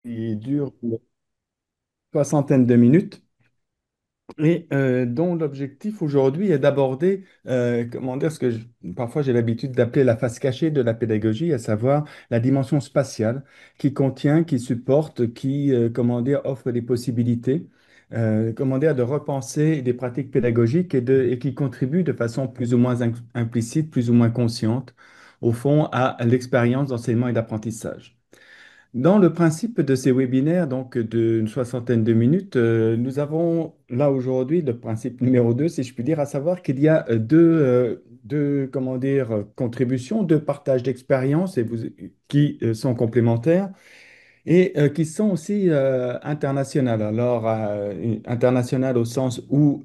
qui dure une soixantaine de minutes et dont l'objectif aujourd'hui est d'aborder, comment dire, parfois j'ai l'habitude d'appeler la face cachée de la pédagogie, à savoir la dimension spatiale qui contient, qui supporte, comment dire, offre des possibilités, comment dire, de repenser des pratiques pédagogiques et qui contribuent de façon plus ou moins implicite, plus ou moins consciente, au fond, à l'expérience d'enseignement et d'apprentissage. Dans le principe de ces webinaires, donc d'une soixantaine de minutes, nous avons là aujourd'hui le principe numéro 2, si je puis dire, à savoir qu'il y a comment dire, contributions, deux partages d'expériences qui sont complémentaires et qui sont aussi internationales. Alors, internationales au sens où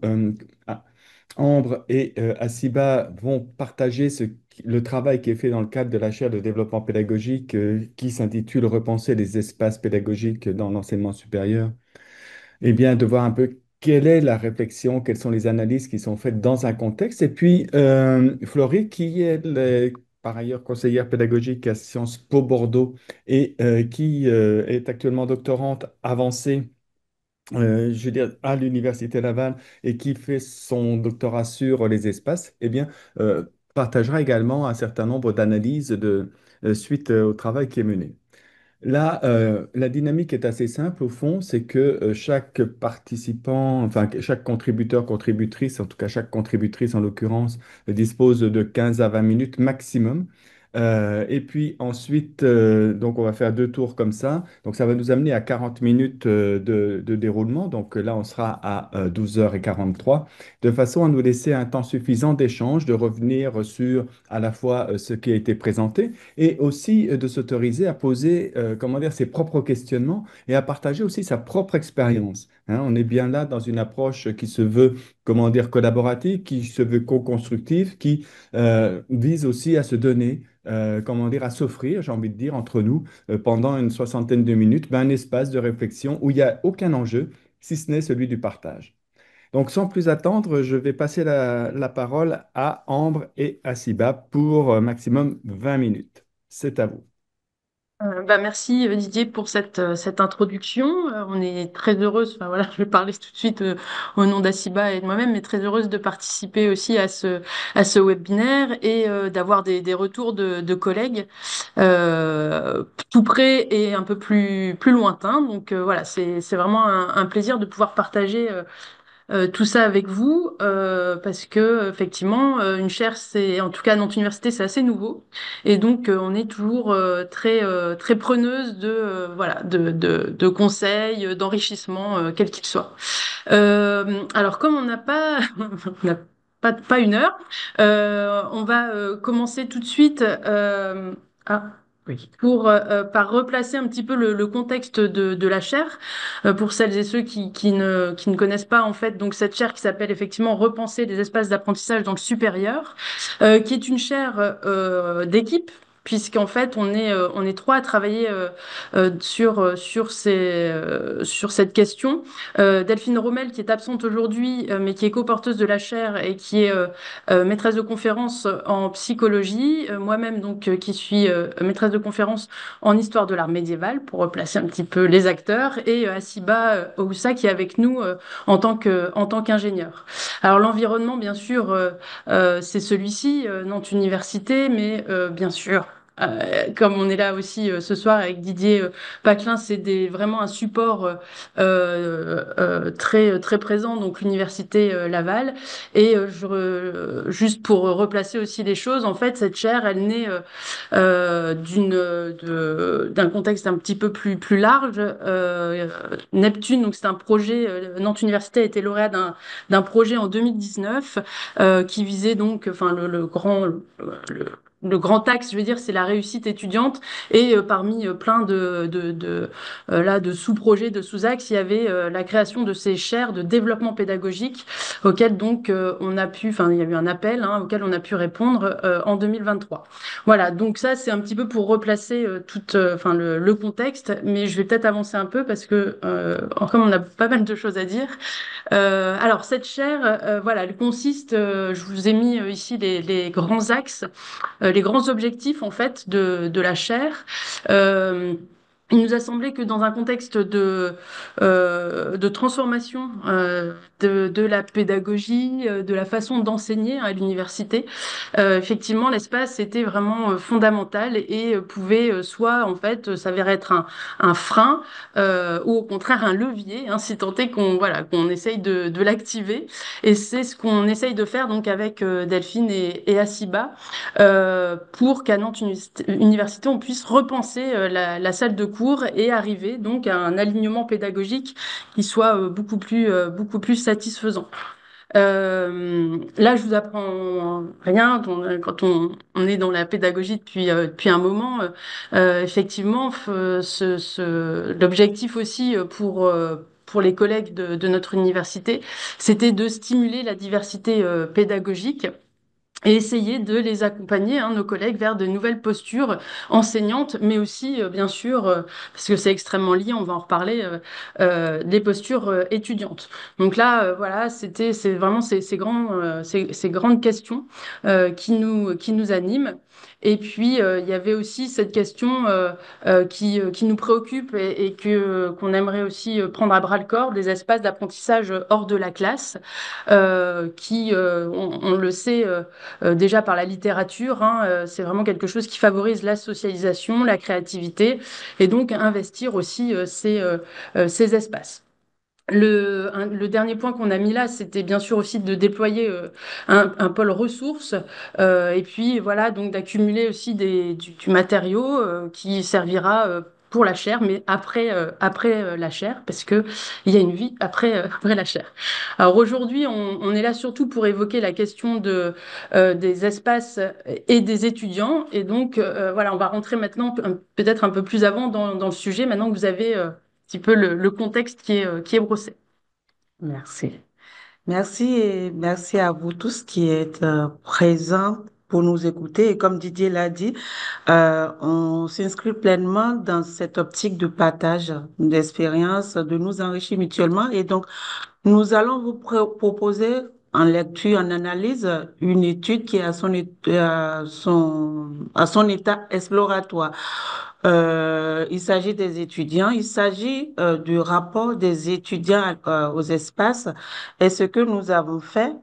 Ambre et Asiba vont partager le travail qui est fait dans le cadre de la chaire de développement pédagogique qui s'intitule Repenser les espaces pédagogiques dans l'enseignement supérieur. Eh bien, de voir un peu quelle est la réflexion, quelles sont les analyses qui sont faites dans un contexte. Et puis, Florie, qui est par ailleurs conseillère pédagogique à Sciences Po Bordeaux et qui est actuellement doctorante avancée je veux dire, à l'Université Laval et qui fait son doctorat sur les espaces, eh bien, euh, partagera également un certain nombre d'analyses suite au travail qui est mené. Là, la dynamique est assez simple au fond, c'est que chaque participant, enfin que chaque contributeur, contributrice, en tout cas chaque contributrice en l'occurrence, dispose de 15 à 20 minutes maximum. Et puis ensuite, donc on va faire deux tours comme ça. Donc ça va nous amener à 40 minutes de déroulement. Donc là, on sera à 12h43, de façon à nous laisser un temps suffisant d'échange, de revenir sur à la fois ce qui a été présenté et aussi de s'autoriser à poser, comment dire, ses propres questionnements et à partager aussi sa propre expérience. Hein. On est bien là dans une approche qui se veut, comment dire, collaborative, qui se veut co-constructive, qui vise aussi à se donner, comment dire, à s'offrir, j'ai envie de dire, entre nous, pendant une soixantaine de minutes, ben, un espace de réflexion où il n'y a aucun enjeu, si ce n'est celui du partage. Donc, sans plus attendre, je vais passer la parole à Ambre et à Siba pour maximum 20 minutes. C'est à vous. Merci Didier pour cette introduction. On est très heureuse, enfin voilà, je vais parler tout de suite au nom d'Asiba et de moi-même, mais très heureuse de participer aussi à ce webinaire et d'avoir des retours de collègues tout près et un peu plus lointains. Donc voilà, c'est vraiment un plaisir de pouvoir partager tout ça avec vous parce que effectivement une chaire c'est en tout cas à notre université c'est assez nouveau et donc on est toujours très preneuse de voilà de conseils d'enrichissement quel qu'il soit. Alors comme on n'a pas on n'a pas une heure, on va commencer tout de suite. Ah, oui. Pour par replacer un petit peu le contexte de la chaire pour celles et ceux qui ne connaissent pas en fait donc cette chaire qui s'appelle effectivement Repenser les espaces d'apprentissage dans le supérieur, qui est une chaire d'équipe puisqu'en fait on est trois à travailler sur cette question. Delphine Rommel qui est absente aujourd'hui mais qui est co-porteuse de la chaire et qui est maîtresse de conférence en psychologie, moi-même donc qui suis maîtresse de conférence en histoire de l'art médiéval pour replacer un petit peu les acteurs, et Asiba Oussa qui est avec nous en tant qu'ingénieur. Alors l'environnement, bien sûr, c'est celui-ci, Nantes Université, mais bien sûr, comme on est là aussi ce soir avec Didier Paclin, vraiment un support très présent, donc l'Université Laval. Et juste pour replacer aussi les choses, en fait, cette chaire, elle naît d'un contexte un petit peu plus large. Neptune, donc c'est un projet, Nantes Université a été lauréat d'un projet en 2019 qui visait donc, enfin le grand axe, je veux dire, c'est la réussite étudiante. Et parmi plein de sous-projets, de sous-axes, il y avait la création de ces chaires de développement pédagogique auxquelles donc enfin il y a eu un appel auquel on a pu répondre en 2023. Voilà, donc ça c'est un petit peu pour replacer enfin le contexte, mais je vais peut-être avancer un peu parce que comme on a pas mal de choses à dire. Alors cette chaire, voilà, elle consiste, je vous ai mis ici les grands axes, les grands objectifs en fait de la chaire. Euh, Il nous a semblé que dans un contexte de transformation de la pédagogie, de la façon d'enseigner à l'université, effectivement, l'espace était vraiment fondamental et pouvait soit en fait s'avérer être un frein ou au contraire un levier, hein, si tant est qu'on voilà, qu'on essaye de l'activer. Et c'est ce qu'on essaye de faire donc avec Delphine et Asiba pour qu'à Nantes Université, on puisse repenser la salle de cours et arriver donc à un alignement pédagogique qui soit beaucoup plus satisfaisant. Là, je vous apprends rien quand on est dans la pédagogie depuis un moment. Effectivement, l'objectif aussi pour les collègues de notre université, c'était de stimuler la diversité pédagogique et essayer de les accompagner, hein, nos collègues, vers de nouvelles postures enseignantes, mais aussi, bien sûr, parce que c'est extrêmement lié, on va en reparler, des postures étudiantes. Donc là, voilà, c'est vraiment ces grandes questions qui nous animent. Et puis, il y avait aussi cette question qui nous préoccupe et qu'on aimerait aussi prendre à bras le corps, des espaces d'apprentissage hors de la classe, on le sait, déjà par la littérature, hein, c'est vraiment quelque chose qui favorise la socialisation, la créativité, et donc investir aussi ces espaces. Le dernier point qu'on a mis là, c'était bien sûr aussi de déployer un pôle ressources et puis voilà, donc d'accumuler aussi du matériau qui servira pour la chaire, mais après la chaire, parce que il y a une vie après la chaire. Alors aujourd'hui, on est là surtout pour évoquer la question des espaces et des étudiants, et donc voilà, on va rentrer maintenant peut-être un peu plus avant dans le sujet, maintenant que vous avez un petit peu le contexte qui est brossé. Merci. Merci et merci à vous tous qui êtes présents pour nous écouter. Et comme Didier l'a dit, on s'inscrit pleinement dans cette optique de partage d'expériences, de nous enrichir mutuellement. Et donc, nous allons vous proposer en lecture, en analyse, une étude qui est à son état exploratoire. Il s'agit des étudiants, il s'agit du rapport des étudiants aux espaces. Et ce que nous avons fait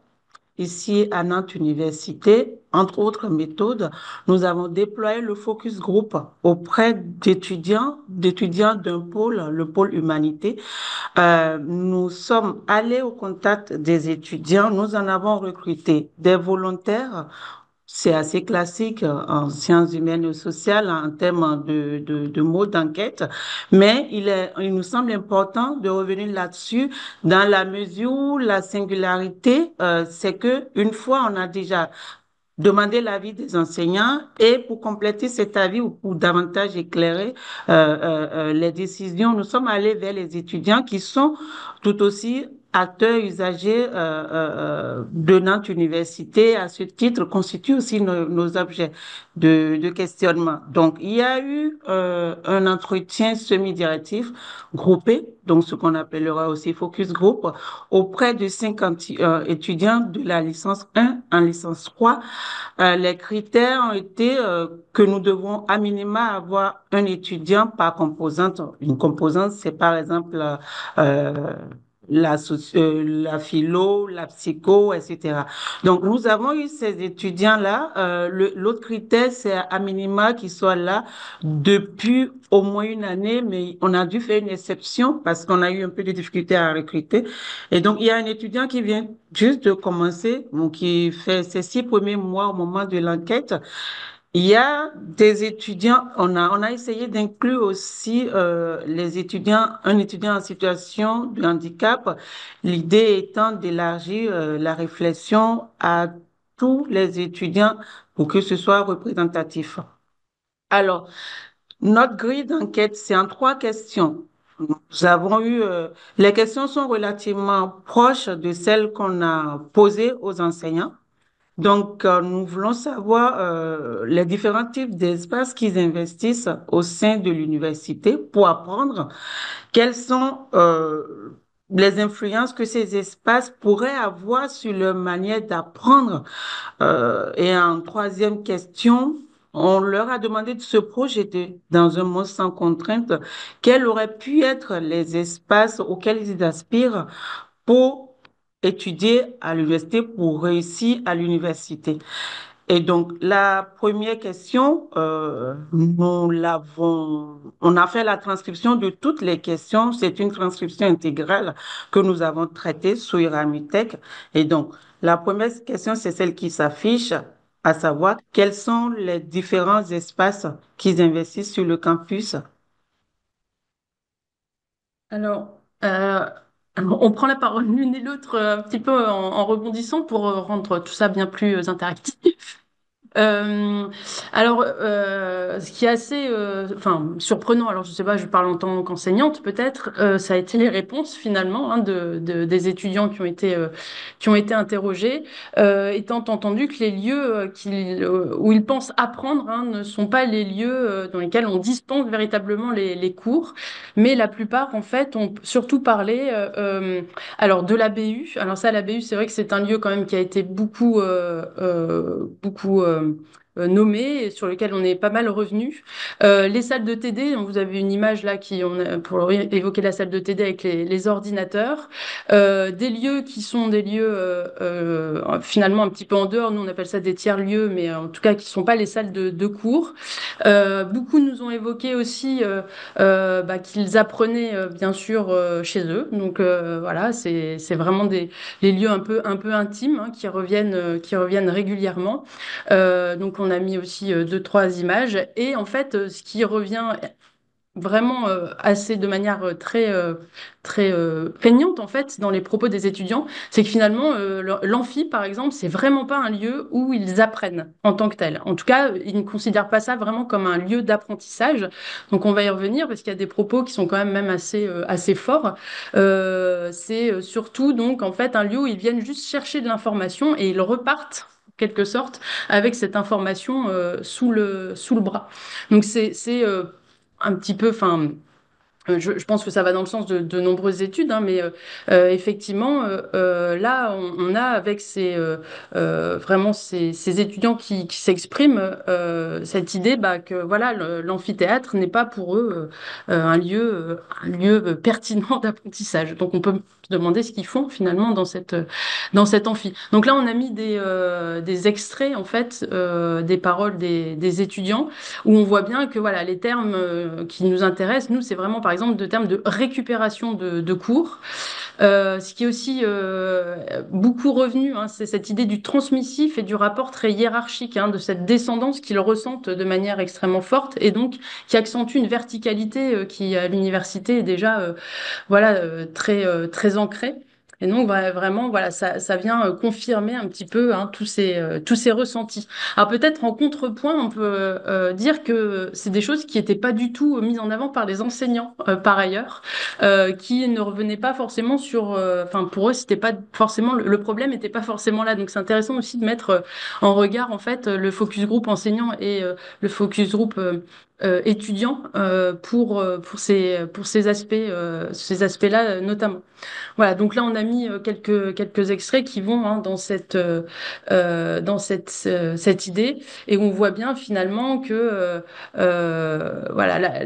ici à Nantes Université, entre autres méthodes, nous avons déployé le focus group auprès d'étudiants d'un pôle, le pôle humanité. Nous sommes allés au contact des étudiants, nous en avons recruté des volontaires. C'est assez classique en sciences humaines et sociales en termes de mots d'enquête, mais il nous semble important de revenir là-dessus dans la mesure où la singularité, c'est que une fois on a déjà demander l'avis des enseignants et pour compléter cet avis ou pour davantage éclairer les décisions, nous sommes allés vers les étudiants qui sont tout aussi acteurs usagers de notre université. À ce titre, constituent aussi nos objets de questionnement. Donc, il y a eu un entretien semi-directif groupé, donc ce qu'on appellera aussi focus group, auprès de 50 étudiants de la licence 1 en licence 3. Les critères ont été que nous devons à minima avoir un étudiant par composante. Une composante, c'est par exemple euh, la philo, la psycho, etc. Donc, nous avons eu ces étudiants-là. L'autre critère, c'est à minima qu'ils soient là depuis au moins une année, mais on a dû faire une exception parce qu'on a eu un peu de difficulté à recruter. Et donc, il y a un étudiant qui vient juste de commencer, donc qui fait ses 6 premiers mois au moment de l'enquête. Il y a des étudiants, on a essayé d'inclure aussi les étudiants, un étudiant en situation de handicap, l'idée étant d'élargir la réflexion à tous les étudiants pour que ce soit représentatif. Alors, notre grille d'enquête, c'est en 3 questions. Nous avons eu, les questions sont relativement proches de celles qu'on a posées aux enseignants. Donc, nous voulons savoir les différents types d'espaces qu'ils investissent au sein de l'université pour apprendre quelles sont les influences que ces espaces pourraient avoir sur leur manière d'apprendre. Et en troisième question, On leur a demandé de se projeter dans un monde sans contrainte. Quels auraient pu être les espaces auxquels ils aspirent pour étudier à l'université, pour réussir à l'université? Et donc, la première question, on a fait la transcription de toutes les questions. C'est une transcription intégrale que nous avons traitée sur Iramitech. Et donc, la première question, c'est celle qui s'affiche, à savoir quels sont les différents espaces qu'ils investissent sur le campus. Alors, on prend la parole l'une et l'autre un petit peu en rebondissant pour rendre tout ça bien plus interactif. Euh, ce qui est assez, enfin, surprenant, alors je sais pas, je parle en tant qu'enseignante peut-être, ça a été les réponses finalement hein, des étudiants qui ont été interrogés, étant entendu que les lieux où ils pensent apprendre hein, ne sont pas les lieux dans lesquels on dispense véritablement les cours, mais la plupart en fait ont surtout parlé alors de la BU. Alors ça, la BU, c'est vrai que c'est un lieu quand même qui a été beaucoup nommé et sur lequel on est pas mal revenu. Les salles de TD, donc vous avez une image là pour évoquer la salle de TD avec les ordinateurs. Des lieux qui sont des lieux finalement un petit peu en dehors, nous on appelle ça des tiers-lieux, mais en tout cas qui ne sont pas les salles de cours. Beaucoup nous ont évoqué aussi qu'ils apprenaient bien sûr chez eux. Donc voilà, c'est vraiment les lieux un peu intimes hein, qui reviennent régulièrement. Donc on a mis aussi deux, trois images. Et en fait, ce qui revient vraiment assez de manière très prégnante en fait dans les propos des étudiants, c'est que finalement l'amphi par exemple, c'est vraiment pas un lieu où ils apprennent en tant que tel. En tout cas, ils ne considèrent pas ça vraiment comme un lieu d'apprentissage. Donc on va y revenir parce qu'il y a des propos qui sont quand même assez forts. C'est surtout donc en fait un lieu où ils viennent juste chercher de l'information et ils repartent en quelque sorte avec cette information sous le bras. Donc c'est un petit peu, enfin, je pense que ça va dans le sens de nombreuses études, hein, mais effectivement, là, on a avec vraiment ces étudiants qui s'expriment cette idée bah, que voilà, l'amphithéâtre n'est pas pour eux un lieu pertinent d'apprentissage. Donc, on peut se demander ce qu'ils font finalement dans cet amphi. Donc là, on a mis des extraits en fait des paroles des étudiants où on voit bien que voilà, les termes qui nous intéressent, nous, c'est vraiment par exemple de termes de récupération de cours. Ce qui est aussi beaucoup revenu, hein, c'est cette idée du transmissif et du rapport très hiérarchique, hein, de cette descendance qu'ils ressentent de manière extrêmement forte et donc qui accentue une verticalité qui à l'université est déjà voilà, très ancrée. Et donc vraiment, voilà, ça vient confirmer un petit peu hein, tous ces ressentis. Alors peut-être en contrepoint, on peut dire que c'est des choses qui n'étaient pas du tout mises en avant par les enseignants par ailleurs, qui ne revenaient pas forcément enfin pour eux, c'était pas forcément le problème n'était pas forcément là. Donc c'est intéressant aussi de mettre en regard en fait le focus group enseignant et le focus group étudiant pour ces aspects-là notamment. Voilà, donc là on a mis quelques extraits qui vont hein, cette idée et on voit bien finalement que voilà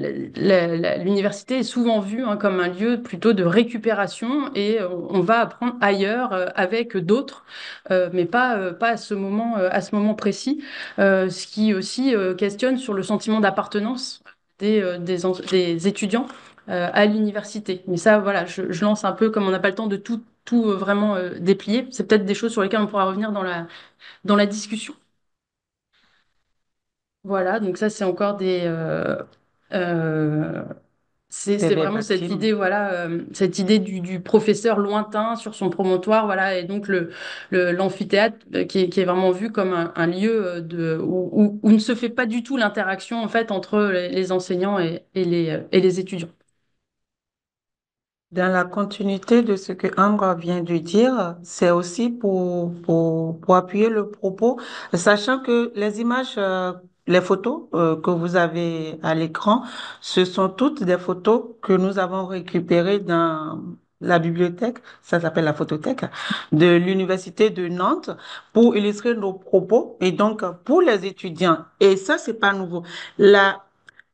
l'université est souvent vue hein, comme un lieu plutôt de récupération et on va apprendre ailleurs avec d'autres, mais pas à ce moment précis, ce qui aussi questionne sur le sentiment d'appartenance des étudiants à l'université. Mais ça, voilà, je lance un peu, comme on n'a pas le temps de tout vraiment déplier, c'est peut-être des choses sur lesquelles on pourra revenir dans la discussion. Voilà, donc ça, c'est encore euh, C'est c'est vraiment cette verbatim. idée, voilà, cette idée du professeur lointain sur son promontoire, voilà, et donc l'amphithéâtre qui est vraiment vu comme un lieu où ne se fait pas du tout l'interaction en fait entre les enseignants et les étudiants. Dans la continuité de ce que Ambre vient de dire, c'est aussi pour appuyer le propos, sachant que les images, les photos que vous avez à l'écran, ce sont toutes des photos que nous avons récupérées la bibliothèque, ça s'appelle la photothèque, de l'Université de Nantes pour illustrer nos propos et donc pour les étudiants. Et ça, c'est pas nouveau. La,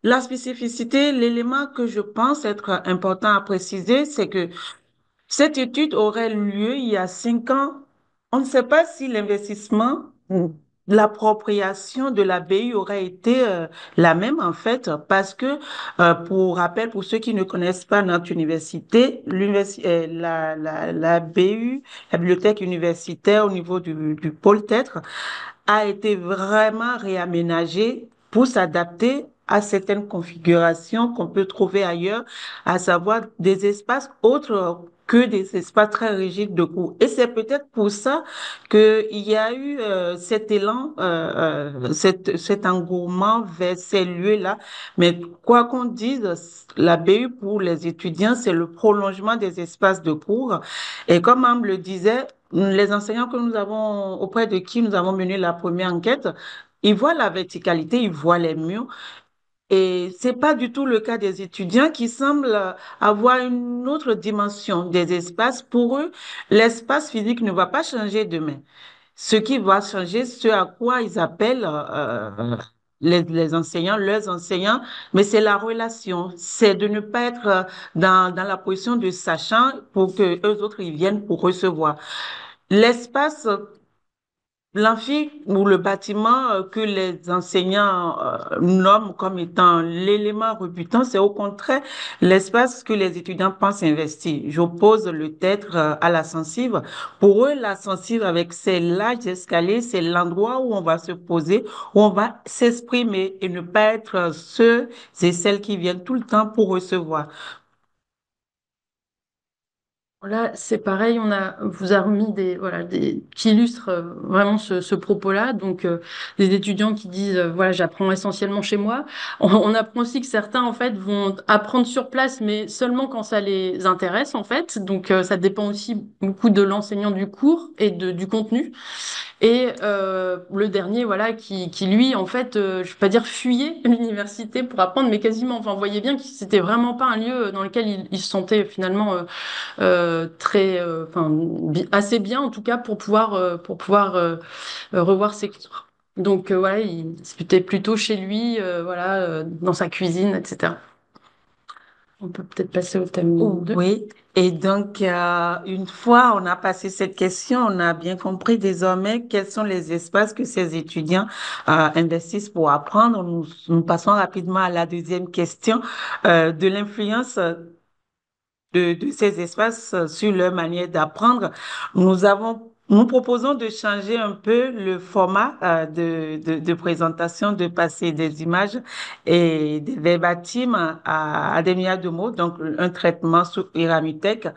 la spécificité, l'élément que je pense être important à préciser, c'est que cette étude aurait lieu il y a 5 ans. On ne sait pas si l'investissement, l'appropriation de la BU aurait été la même en fait, parce que, pour rappel, pour ceux qui ne connaissent pas notre université, la BU, la bibliothèque universitaire au niveau du pôle TETRE, a été vraiment réaménagée pour s'adapter à certaines configurations qu'on peut trouver ailleurs, à savoir des espaces autres que des espaces très rigides de cours. Et c'est peut-être pour ça qu'il y a eu cet élan, cet engouement vers ces lieux-là. Mais quoi qu'on dise, la BU pour les étudiants, c'est le prolongement des espaces de cours. Et comme Am le disait, les enseignants que nous avons, auprès de qui nous avons mené la première enquête, ils voient la verticalité, ils voient les murs. Et c'est pas du tout le cas des étudiants qui semblent avoir une autre dimension des espaces. Pour eux, l'espace physique ne va pas changer demain. Ce qui va changer, ce à quoi ils appellent les enseignants, leurs enseignants, mais c'est la relation. C'est de ne pas être dans la position de sachant pour que eux autres ils viennent pour recevoir. L'espace, l'amphi ou le bâtiment que les enseignants nomment comme étant l'élément rebutant, c'est au contraire l'espace que les étudiants pensent investir. J'oppose le têtre à la sensive. Pour eux, la sensive, avec ses larges escaliers, c'est l'endroit où on va se poser, où on va s'exprimer et ne pas être ceux et celles qui viennent tout le temps pour recevoir. Là, c'est pareil, vous a remis qui illustrent vraiment ce propos-là. Donc, des étudiants qui disent, voilà, j'apprends essentiellement chez moi. On apprend aussi que certains, en fait, vont apprendre sur place, mais seulement quand ça les intéresse, en fait. Donc, ça dépend aussi beaucoup de l'enseignant du cours et du contenu. Et le dernier, voilà, qui lui, en fait, je vais pas dire fuyait l'université pour apprendre, mais quasiment. Enfin, on voyait bien que c'était vraiment pas un lieu dans lequel il se sentait finalement très, enfin, assez bien en tout cas pour pouvoir revoir ses cours. Donc voilà, c'était plutôt chez lui, voilà, dans sa cuisine, etc. On peut peut-être passer au thème 2. Oui, et donc une fois on a passé cette question, on a bien compris désormais quels sont les espaces que ces étudiants investissent pour apprendre. Nous passons rapidement à la deuxième question de l'influence de ces espaces sur leur manière d'apprendre. Nous proposons de changer un peu le format de présentation, de passer des images et des verbatims à des milliards de mots, donc un traitement sous Iramutech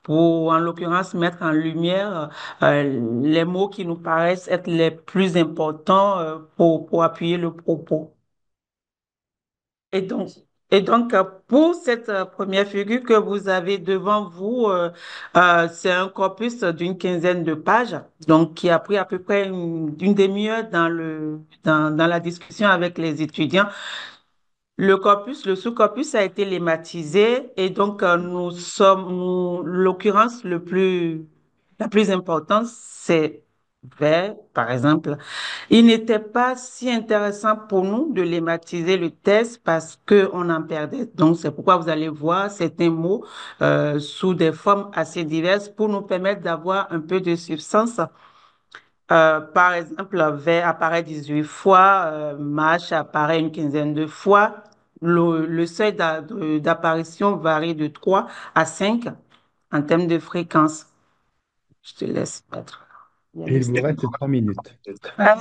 pour, en l'occurrence, mettre en lumière les mots qui nous paraissent être les plus importants pour appuyer le propos. Et donc, pour cette première figure que vous avez devant vous, c'est un corpus d'une quinzaine de pages, donc qui a pris à peu près une demi-heure dans la discussion avec les étudiants. Le corpus, le sous-corpus a été lématisé et donc l'occurrence la plus importante, c'est vers, par exemple. Il n'était pas si intéressant pour nous de lématiser le test parce que on en perdait. Donc, c'est pourquoi vous allez voir certains mots sous des formes assez diverses pour nous permettre d'avoir un peu de substance. Par exemple, vers apparaît 18 fois, marche apparaît une quinzaine de fois. Le seuil d'apparition varie de 3 à 5 en termes de fréquence. Je te laisse mettre. Il y a Et le il vous reste 3 minutes. Ah,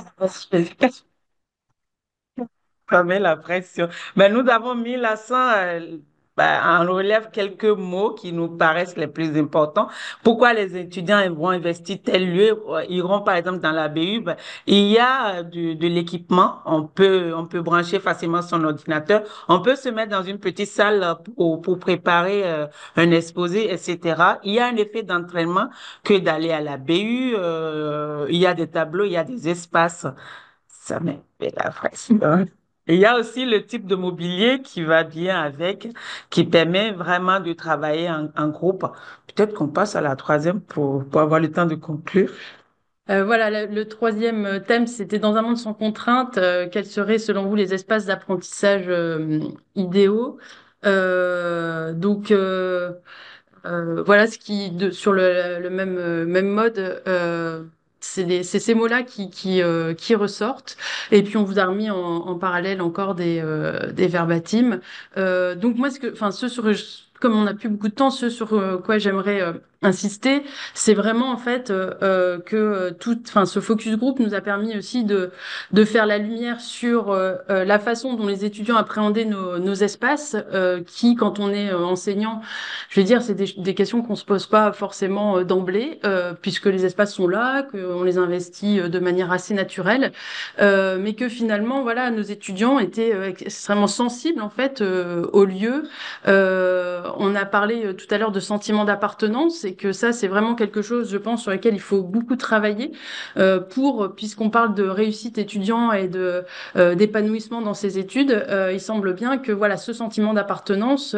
ça met la pression. Ben, nous avons mis l'accent, ben, on relève quelques mots qui nous paraissent les plus importants. Pourquoi les étudiants vont investir tel lieu, iront par exemple dans la BU? Ben, il y a de l'équipement, on peut brancher facilement son ordinateur, on peut se mettre dans une petite salle pour préparer un exposé, etc. Il y a un effet d'entraînement que d'aller à la BU, il y a des tableaux, il y a des espaces. Ça met la pression. Et il y a aussi le type de mobilier qui va bien avec, qui permet vraiment de travailler en groupe. Peut-être qu'on passe à la troisième pour avoir le temps de conclure. Voilà, le troisième thème, c'était dans un monde sans contraintes, quels seraient selon vous les espaces d'apprentissage idéaux? Donc, voilà ce qui sur le même même mode c'est ces mots-là qui ressortent et puis on vous a remis en parallèle encore des verbatims. Donc moi ce sur comme on n'a plus beaucoup de temps, ce sur quoi j'aimerais insister, c'est vraiment en fait que enfin ce focus group nous a permis aussi de faire la lumière sur la façon dont les étudiants appréhendaient nos espaces qui quand on est enseignant, je vais dire, c'est des questions qu'on se pose pas forcément d'emblée, puisque les espaces sont là, qu'on les investit de manière assez naturelle, mais que finalement, voilà, nos étudiants étaient extrêmement sensibles en fait au lieu. On a parlé tout à l'heure de sentiment d'appartenance et que ça, c'est vraiment quelque chose, je pense, sur lequel il faut beaucoup travailler puisqu'on parle de réussite étudiant et de d'épanouissement dans ses études, il semble bien que voilà, ce sentiment d'appartenance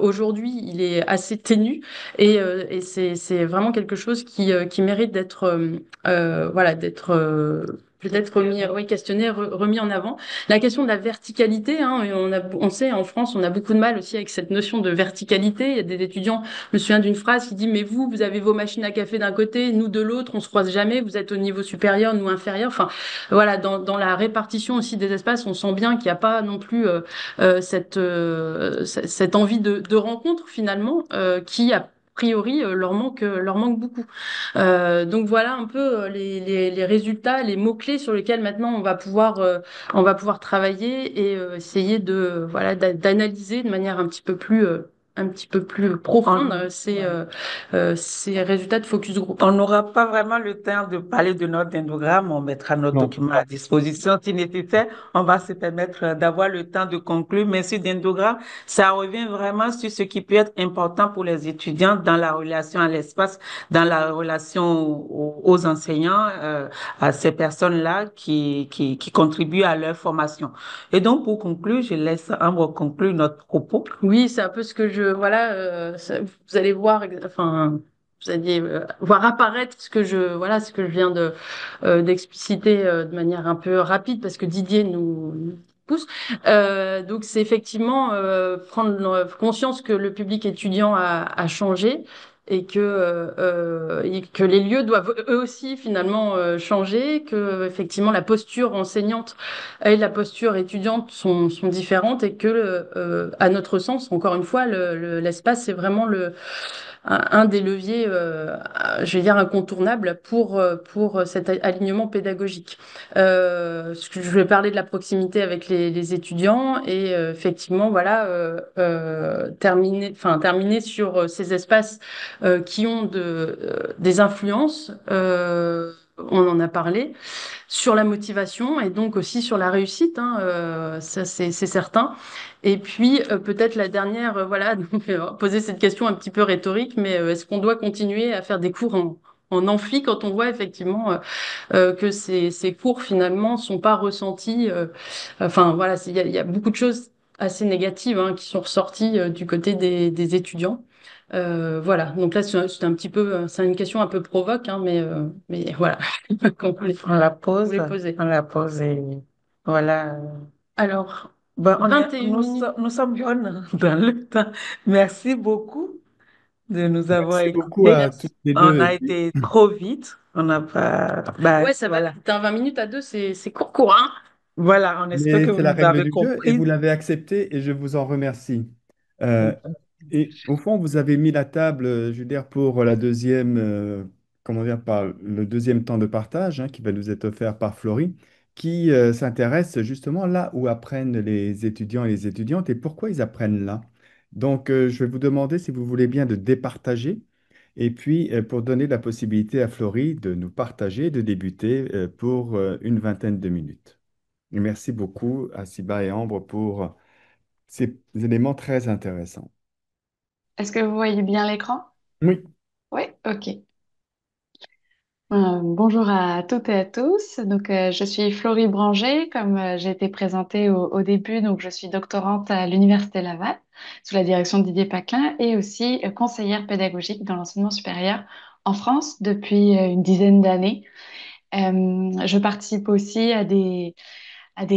aujourd'hui, il est assez ténu et c'est vraiment quelque chose qui mérite d'être voilà, d'être peut-être remis, oui, questionné, remis en avant. La question de la verticalité, hein, et on sait en France, on a beaucoup de mal aussi avec cette notion de verticalité. Il y a des étudiants, je me souviens d'une phrase qui dit, mais vous avez vos machines à café d'un côté, nous de l'autre, on se croise jamais, vous êtes au niveau supérieur, nous inférieur. Enfin, voilà, dans la répartition aussi des espaces, on sent bien qu'il n'y a pas non plus cette envie de rencontre finalement qui a priori leur manque beaucoup. Donc voilà un peu les résultats, les mots-clés sur lesquels maintenant on va pouvoir travailler et essayer de voilà d'analyser de manière un petit peu plus profonde ces résultats de focus group. On n'aura pas vraiment le temps de parler de notre dendrogramme. On mettra notre Non. document à disposition si nécessaire. On va se permettre d'avoir le temps de conclure. Mais ce dendrogramme, ça revient vraiment sur ce qui peut être important pour les étudiants dans la relation à l'espace, dans la relation aux enseignants, à ces personnes-là qui contribuent à leur formation. Et donc, pour conclure, je laisse Ambre conclure notre propos. Oui, c'est un peu ce que voilà, vous allez voir, enfin, vous allez voir apparaître ce que je viens d'expliciter de manière un peu rapide parce que Didier nous pousse. Donc, c'est effectivement prendre conscience que le public étudiant a changé et que les lieux doivent eux aussi finalement changer, que effectivement la posture enseignante et la posture étudiante sont différentes et que, à notre sens, encore une fois, l'espace, c'est vraiment un des leviers, je vais dire, incontournables pour cet alignement pédagogique. Je vais parler de la proximité avec les étudiants et effectivement, voilà, terminer sur ces espaces qui ont des influences. On en a parlé sur la motivation et donc aussi sur la réussite, hein, ça c'est certain. Et puis peut-être la dernière, voilà, donc, poser cette question un petit peu rhétorique, mais est-ce qu'on doit continuer à faire des cours en amphi quand on voit effectivement que ces cours finalement sont pas ressentis, enfin voilà, il y a beaucoup de choses assez négatives hein, qui sont ressorties du côté des étudiants. Voilà, donc là c'est un petit peu, c'est une question un peu provoque, hein, mais voilà, qu'on voulait, qu'on voulait poser. On la pose et voilà. Alors, Bon, 21 minutes. nous sommes bonnes dans le temps. Merci beaucoup de nous avoir Merci beaucoup écoutés. à Merci. toutes les On deux. a été trop vite. On n'a pas. Bah, Ouais, ça va voilà. vite, hein, 20 minutes à deux, c'est court, hein. Voilà, on espère que Mais vous c'est la nous règle avez du jeu et vous compris. l'avez accepté et je vous en remercie. Euh, et au fond, vous avez mis la table, je veux dire, pour la deuxième, comment dire, par le deuxième temps de partage hein, qui va nous être offert par Florie, qui s'intéresse justement là où apprennent les étudiants et les étudiantes et pourquoi ils apprennent là. Donc, je vais vous demander si vous voulez bien de départager et puis pour donner la possibilité à Florie de nous partager, de débuter pour une vingtaine de minutes. Et merci beaucoup à Siba et Ambre pour ces éléments très intéressants. Est-ce que vous voyez bien l'écran? Oui, Oui, ok. Bonjour à toutes et à tous. Je suis Florie Branger, comme j'ai été présentée au début. Donc, je suis doctorante à l'Université Laval sous la direction de Didier Paclin et aussi conseillère pédagogique dans l'enseignement supérieur en France depuis une dizaine d'années. Je participe aussi à des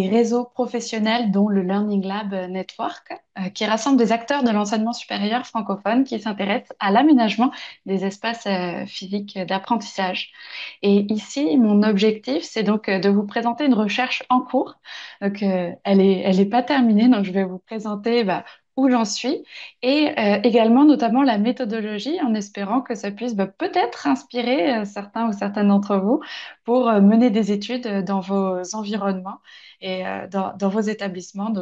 réseaux professionnels, dont le Learning Lab Network, qui rassemble des acteurs de l'enseignement supérieur francophone qui s'intéressent à l'aménagement des espaces physiques d'apprentissage. Et ici, mon objectif, c'est donc de vous présenter une recherche en cours. Elle est pas terminée, donc je vais vous présenter où j'en suis et également notamment la méthodologie en espérant que ça puisse peut-être inspirer certains ou certaines d'entre vous pour mener des études dans vos environnements et dans vos établissements.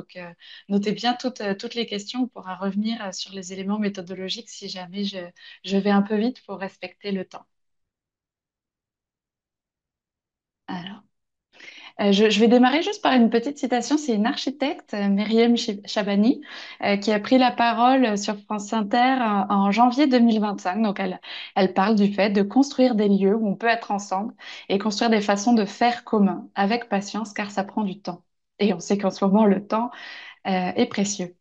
Notez bien toutes les questions. On pourra revenir sur les éléments méthodologiques si jamais je vais un peu vite pour respecter le temps. Alors. Je vais démarrer juste par une petite citation. C'est une architecte, Myriam Chabani, qui a pris la parole sur France Inter en janvier 2025. Elle parle du fait de construire des lieux où on peut être ensemble et construire des façons de faire commun avec patience, car ça prend du temps. Et on sait qu'en ce moment, le temps, est précieux.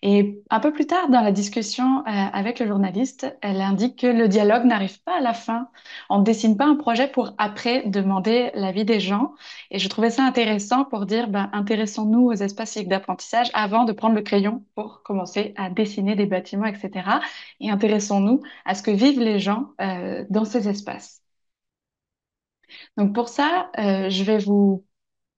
Et un peu plus tard dans la discussion avec le journaliste, elle indique que le dialogue n'arrive pas à la fin. On ne dessine pas un projet pour après demander l'avis des gens. Et je trouvais ça intéressant pour dire, intéressons-nous aux espaces civiques d'apprentissage avant de prendre le crayon pour commencer à dessiner des bâtiments, etc. Et intéressons-nous à ce que vivent les gens dans ces espaces. Donc pour ça, je vais vous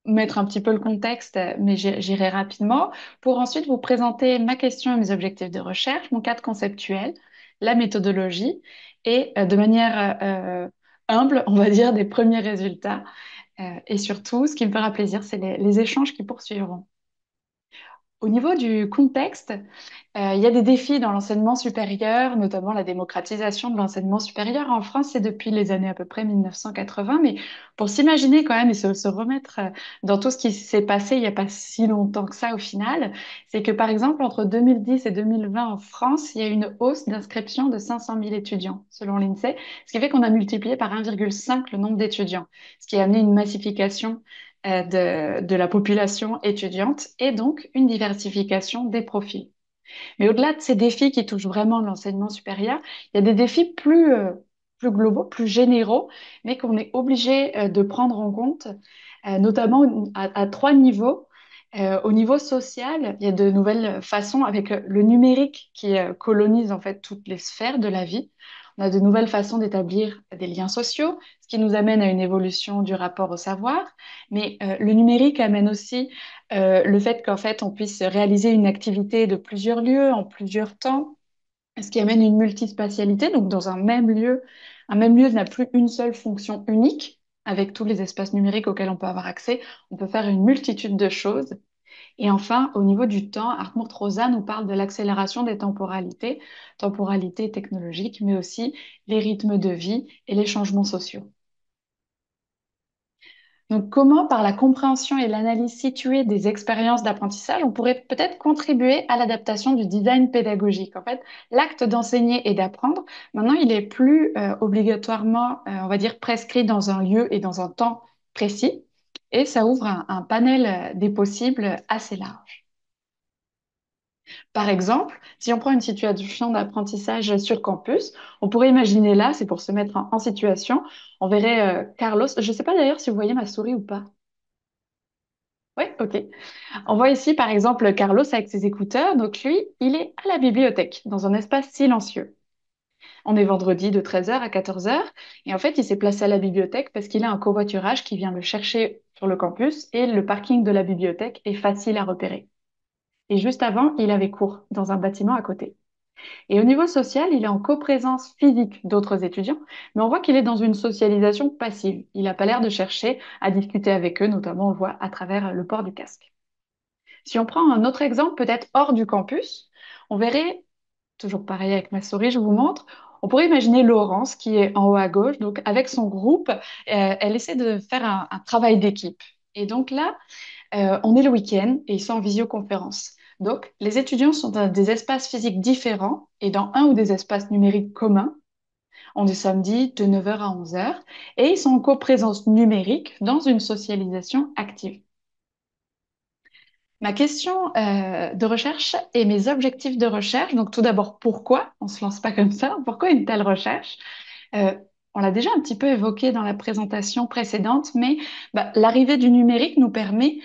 mettre un petit peu le contexte, mais j'irai rapidement, pour ensuite vous présenter ma question et mes objectifs de recherche, mon cadre conceptuel, la méthodologie et de manière humble, on va dire, des premiers résultats. Et surtout, ce qui me fera plaisir, c'est les échanges qui poursuivront. Au niveau du contexte, il y a des défis dans l'enseignement supérieur, notamment la démocratisation de l'enseignement supérieur. En France, c'est depuis les années à peu près 1980, mais pour s'imaginer quand même et se remettre dans tout ce qui s'est passé il n'y a pas si longtemps que ça au final, c'est que par exemple, entre 2010 et 2020 en France, il y a une hausse d'inscription de 500 000 étudiants, selon l'INSEE, ce qui fait qu'on a multiplié par 1,5 le nombre d'étudiants, ce qui a amené une massification de la population étudiante et donc une diversification des profils. Mais au-delà de ces défis qui touchent vraiment l'enseignement supérieur, il y a des défis plus globaux, plus généraux, mais qu'on est obligé de prendre en compte, notamment à trois niveaux. Au niveau social, il y a de nouvelles façons avec le numérique qui colonise en fait toutes les sphères de la vie. On a de nouvelles façons d'établir des liens sociaux, ce qui nous amène à une évolution du rapport au savoir. Mais le numérique amène aussi le fait qu'en fait on puisse réaliser une activité de plusieurs lieux en plusieurs temps, ce qui amène une multispatialité. Donc dans un même lieu n'a plus une seule fonction unique. Avec tous les espaces numériques auxquels on peut avoir accès, on peut faire une multitude de choses. Et enfin, au niveau du temps, Hartmut Rosa nous parle de l'accélération des temporalités, temporalités technologiques, mais aussi les rythmes de vie et les changements sociaux. Donc, comment, par la compréhension et l'analyse située des expériences d'apprentissage, on pourrait peut-être contribuer à l'adaptation du design pédagogique. En fait, l'acte d'enseigner et d'apprendre, maintenant, il est plus obligatoirement, on va dire, prescrit dans un lieu et dans un temps précis, et ça ouvre un panel des possibles assez large. Par exemple, si on prend une situation d'apprentissage sur campus, on pourrait imaginer là, c'est pour se mettre en situation, on verrait Carlos, je ne sais pas d'ailleurs si vous voyez ma souris ou pas. Oui, ok. On voit ici par exemple Carlos avec ses écouteurs. Donc lui, il est à la bibliothèque, dans un espace silencieux. On est vendredi de 13 heures à 14 heures. Et en fait, il s'est placé à la bibliothèque parce qu'il a un covoiturage qui vient le chercher sur le campus et le parking de la bibliothèque est facile à repérer. Et juste avant, il avait cours dans un bâtiment à côté. Et au niveau social, il est en coprésence physique d'autres étudiants, mais on voit qu'il est dans une socialisation passive. Il n'a pas l'air de chercher à discuter avec eux, notamment on le voit à travers le port du casque. Si on prend un autre exemple, peut-être hors du campus, on verrait, toujours pareil avec ma souris, je vous montre, on pourrait imaginer Laurence qui est en haut à gauche, donc avec son groupe, elle essaie de faire un travail d'équipe. Et donc là, on est le week-end et ils sont en visioconférence. Donc, les étudiants sont dans des espaces physiques différents et dans un ou des espaces numériques communs. On est samedi de 9 heures à 11 heures et ils sont en coprésence numérique dans une socialisation active. Ma question de recherche et mes objectifs de recherche. Donc tout d'abord, pourquoi? On se lance pas comme ça. Pourquoi une telle recherche? Euh, on l'a déjà un petit peu évoqué dans la présentation précédente, mais l'arrivée du numérique nous permet,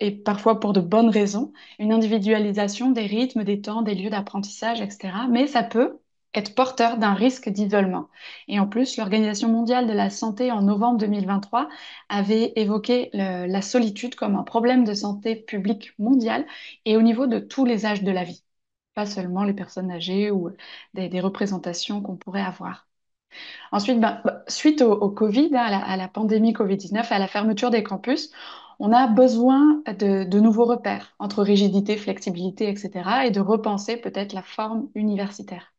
et parfois pour de bonnes raisons, une individualisation des rythmes, des temps, des lieux d'apprentissage, etc. Mais ça peut être porteur d'un risque d'isolement. Et en plus, l'Organisation mondiale de la santé en novembre 2023 avait évoqué la solitude comme un problème de santé publique mondiale et au niveau de tous les âges de la vie, pas seulement les personnes âgées ou des représentations qu'on pourrait avoir. Ensuite, suite au Covid, hein, à la pandémie Covid-19, à la fermeture des campus, on a besoin de nouveaux repères entre rigidité, flexibilité, etc. et de repenser peut-être la forme universitaire.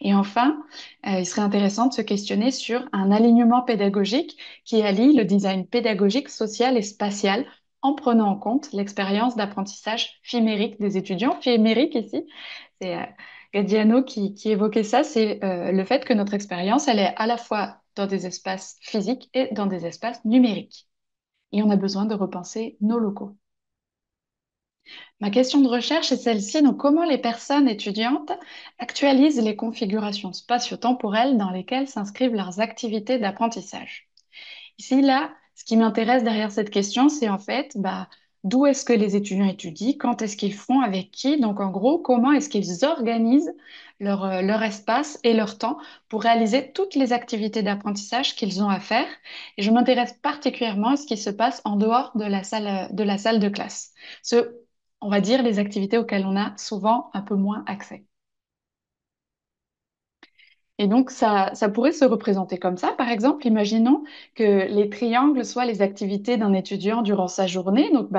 Et enfin, il serait intéressant de se questionner sur un alignement pédagogique qui allie le design pédagogique, social et spatial en prenant en compte l'expérience d'apprentissage phimérique des étudiants. Phimérique ici, c'est Gadiano qui évoquait ça, c'est le fait que notre expérience, elle est à la fois dans des espaces physiques et dans des espaces numériques. Et on a besoin de repenser nos locaux. Ma question de recherche est celle-ci. Donc, comment les personnes étudiantes actualisent les configurations spatio-temporelles dans lesquelles s'inscrivent leurs activités d'apprentissage? Ici, là, ce qui m'intéresse derrière cette question, c'est en fait, d'où est-ce que les étudiants étudient, quand est-ce qu'ils font, avec qui, donc en gros, comment est-ce qu'ils organisent leur espace et leur temps pour réaliser toutes les activités d'apprentissage qu'ils ont à faire. Et je m'intéresse particulièrement à ce qui se passe en dehors de la salle de classe. On va dire, les activités auxquelles on a souvent un peu moins accès. Et donc, ça pourrait se représenter comme ça. Par exemple, imaginons que les triangles soient les activités d'un étudiant durant sa journée. Donc,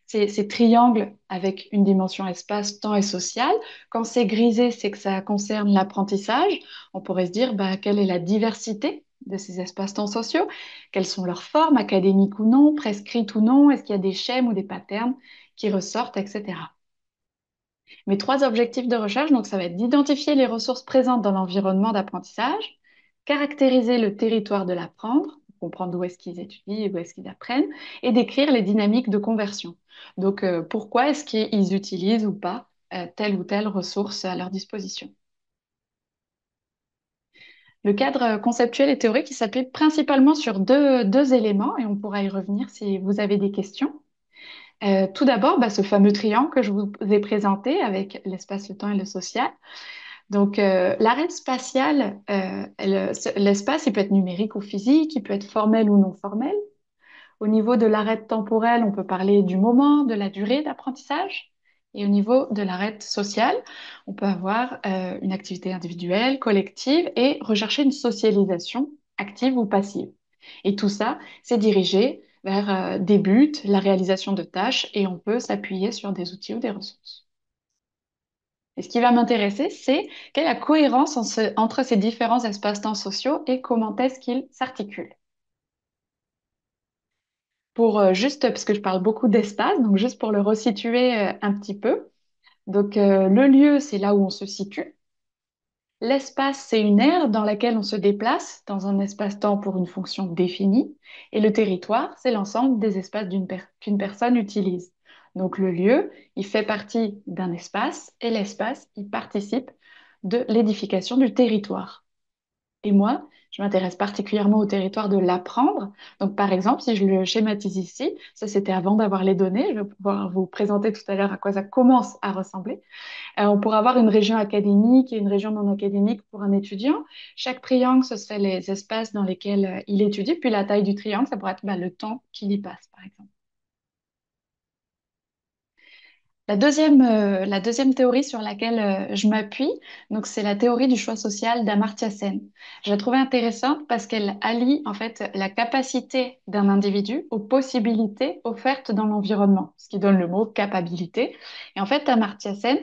ces triangles avec une dimension espace, temps et social. Quand c'est grisé, c'est que ça concerne l'apprentissage. On pourrait se dire, quelle est la diversité de ces espaces-temps sociaux? Quelles sont leurs formes, académiques ou non, prescrites ou non? Est-ce qu'il y a des schèmes ou des patterns qui ressortent, etc. Mes trois objectifs de recherche, donc ça va être d'identifier les ressources présentes dans l'environnement d'apprentissage, caractériser le territoire de l'apprendre, comprendre où est-ce qu'ils étudient et où est-ce qu'ils apprennent, et décrire les dynamiques de conversion. Donc, pourquoi est-ce qu'ils utilisent ou pas telle ou telle ressource à leur disposition. Le cadre conceptuel et théorique, il s'appuie principalement sur deux éléments, et on pourra y revenir si vous avez des questions. Tout d'abord, ce fameux triangle que je vous ai présenté avec l'espace, le temps et le social. Donc, l'arête spatiale, l'espace, il peut être numérique ou physique, il peut être formel ou non formel. Au niveau de l'arête temporelle, on peut parler du moment, de la durée d'apprentissage. Et au niveau de l'arête sociale, on peut avoir une activité individuelle, collective et rechercher une socialisation active ou passive. Et tout ça, c'est dirigé vers des buts, la réalisation de tâches et on peut s'appuyer sur des outils ou des ressources. Et ce qui va m'intéresser, c'est quelle est la cohérence entre ces différents espaces-temps sociaux et comment est-ce qu'ils s'articulent. Pour juste, parce que je parle beaucoup d'espace, donc juste pour le resituer un petit peu. Donc, le lieu, c'est là où on se situe. L'espace, c'est une aire dans laquelle on se déplace dans un espace-temps pour une fonction définie. Et le territoire, c'est l'ensemble des espaces qu'une personne utilise. Donc, le lieu, il fait partie d'un espace et l'espace, il participe de l'édification du territoire. Et moi, je m'intéresse particulièrement au territoire de l'apprendre. Donc, par exemple, si je le schématise ici, ça c'était avant d'avoir les données, je vais pouvoir vous présenter tout à l'heure à quoi ça commence à ressembler. On pourrait avoir une région académique et une région non académique pour un étudiant. Chaque triangle, ce serait les espaces dans lesquels il étudie, puis la taille du triangle, ça pourrait être le temps qu'il y passe, par exemple. La deuxième théorie sur laquelle je m'appuie, donc c'est la théorie du choix social d'Amartya Sen. Je la trouvais intéressante parce qu'elle allie en fait la capacité d'un individu aux possibilités offertes dans l'environnement, ce qui donne le mot capacité. Et en fait, Amartya Sen,